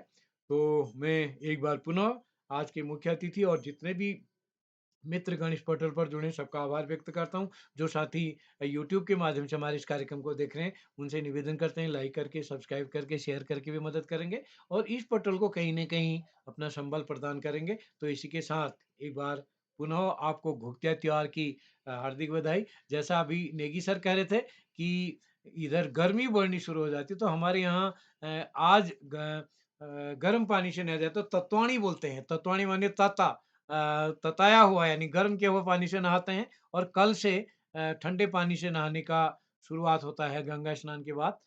तो मैं एक बार पुनः आज के मुख्य अतिथि और जितने भी मित्रगण इस पोर्टल पर जुड़े हैं, सबका आभार व्यक्त करता हूँ। जो साथी यूट्यूब के माध्यम से हमारे इस कार्यक्रम को देख रहे हैं, उनसे निवेदन करते हैं लाइक करके, सब्सक्राइब करके, शेयर करके भी मदद करेंगे और इस पोर्टल को कहीं न कहीं अपना संबल प्रदान करेंगे। तो इसी के साथ एक बार पुनः आपको घुघुतिया त्योहार की हार्दिक बधाई। जैसा अभी नेगी सर कह रहे थे कि इधर गर्मी बढ़नी शुरू हो जाती है, तो हमारे यहाँ आज गर्म पानी से नहाया जाए तो तत्वाणी बोलते हैं। तत्वाणी माने ताता। तताया हुआ यानी गर्म किए हुए पानी से नहाते हैं और कल से ठंडे पानी से नहाने का शुरुआत होता है गंगा स्नान के बाद।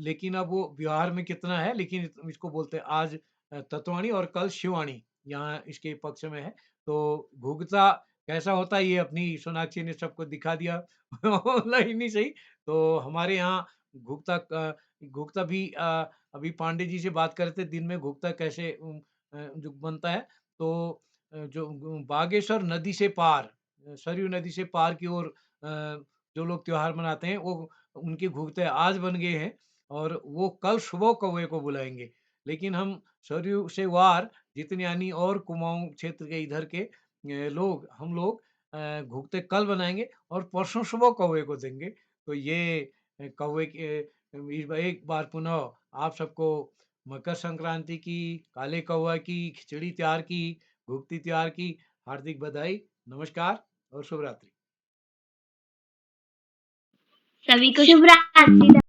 लेकिन अब वो व्यवहार में कितना है, लेकिन इसको बोलते हैं आज तत्वाणी और कल शिवाणी, यहाँ इसके पक्ष में है। तो घुघता कैसा होता है ये अपनी सोनाक्षी ने सबको दिखा दिया ऑनलाइन ही सही। तो हमारे यहाँ घुघता भी अभी पांडे जी से बात कर रहे थे दिन में घुघता कैसे जो बनता है। तो जो बागेश्वर नदी से पार, सरयू नदी से पार की ओर जो लोग त्योहार मनाते हैं वो उनके घुघते आज बन गए हैं और वो कल सुबह कौवे को बुलाएँगे। लेकिन हम सरयू से वार जितने यानी और कुमाऊँ क्षेत्र के इधर के हम लोग घुघते कल बनाएँगे और परसों सुबह कौवे को देंगे। तो ये कौवे के एक बार पुनः आप सबको मकर संक्रांति की, काले कौवा की, खिचड़ी त्योहार की, घुघती त्योहार की हार्दिक बधाई, नमस्कार और शुभ रात्रि। सभी को शुभ रात्रि।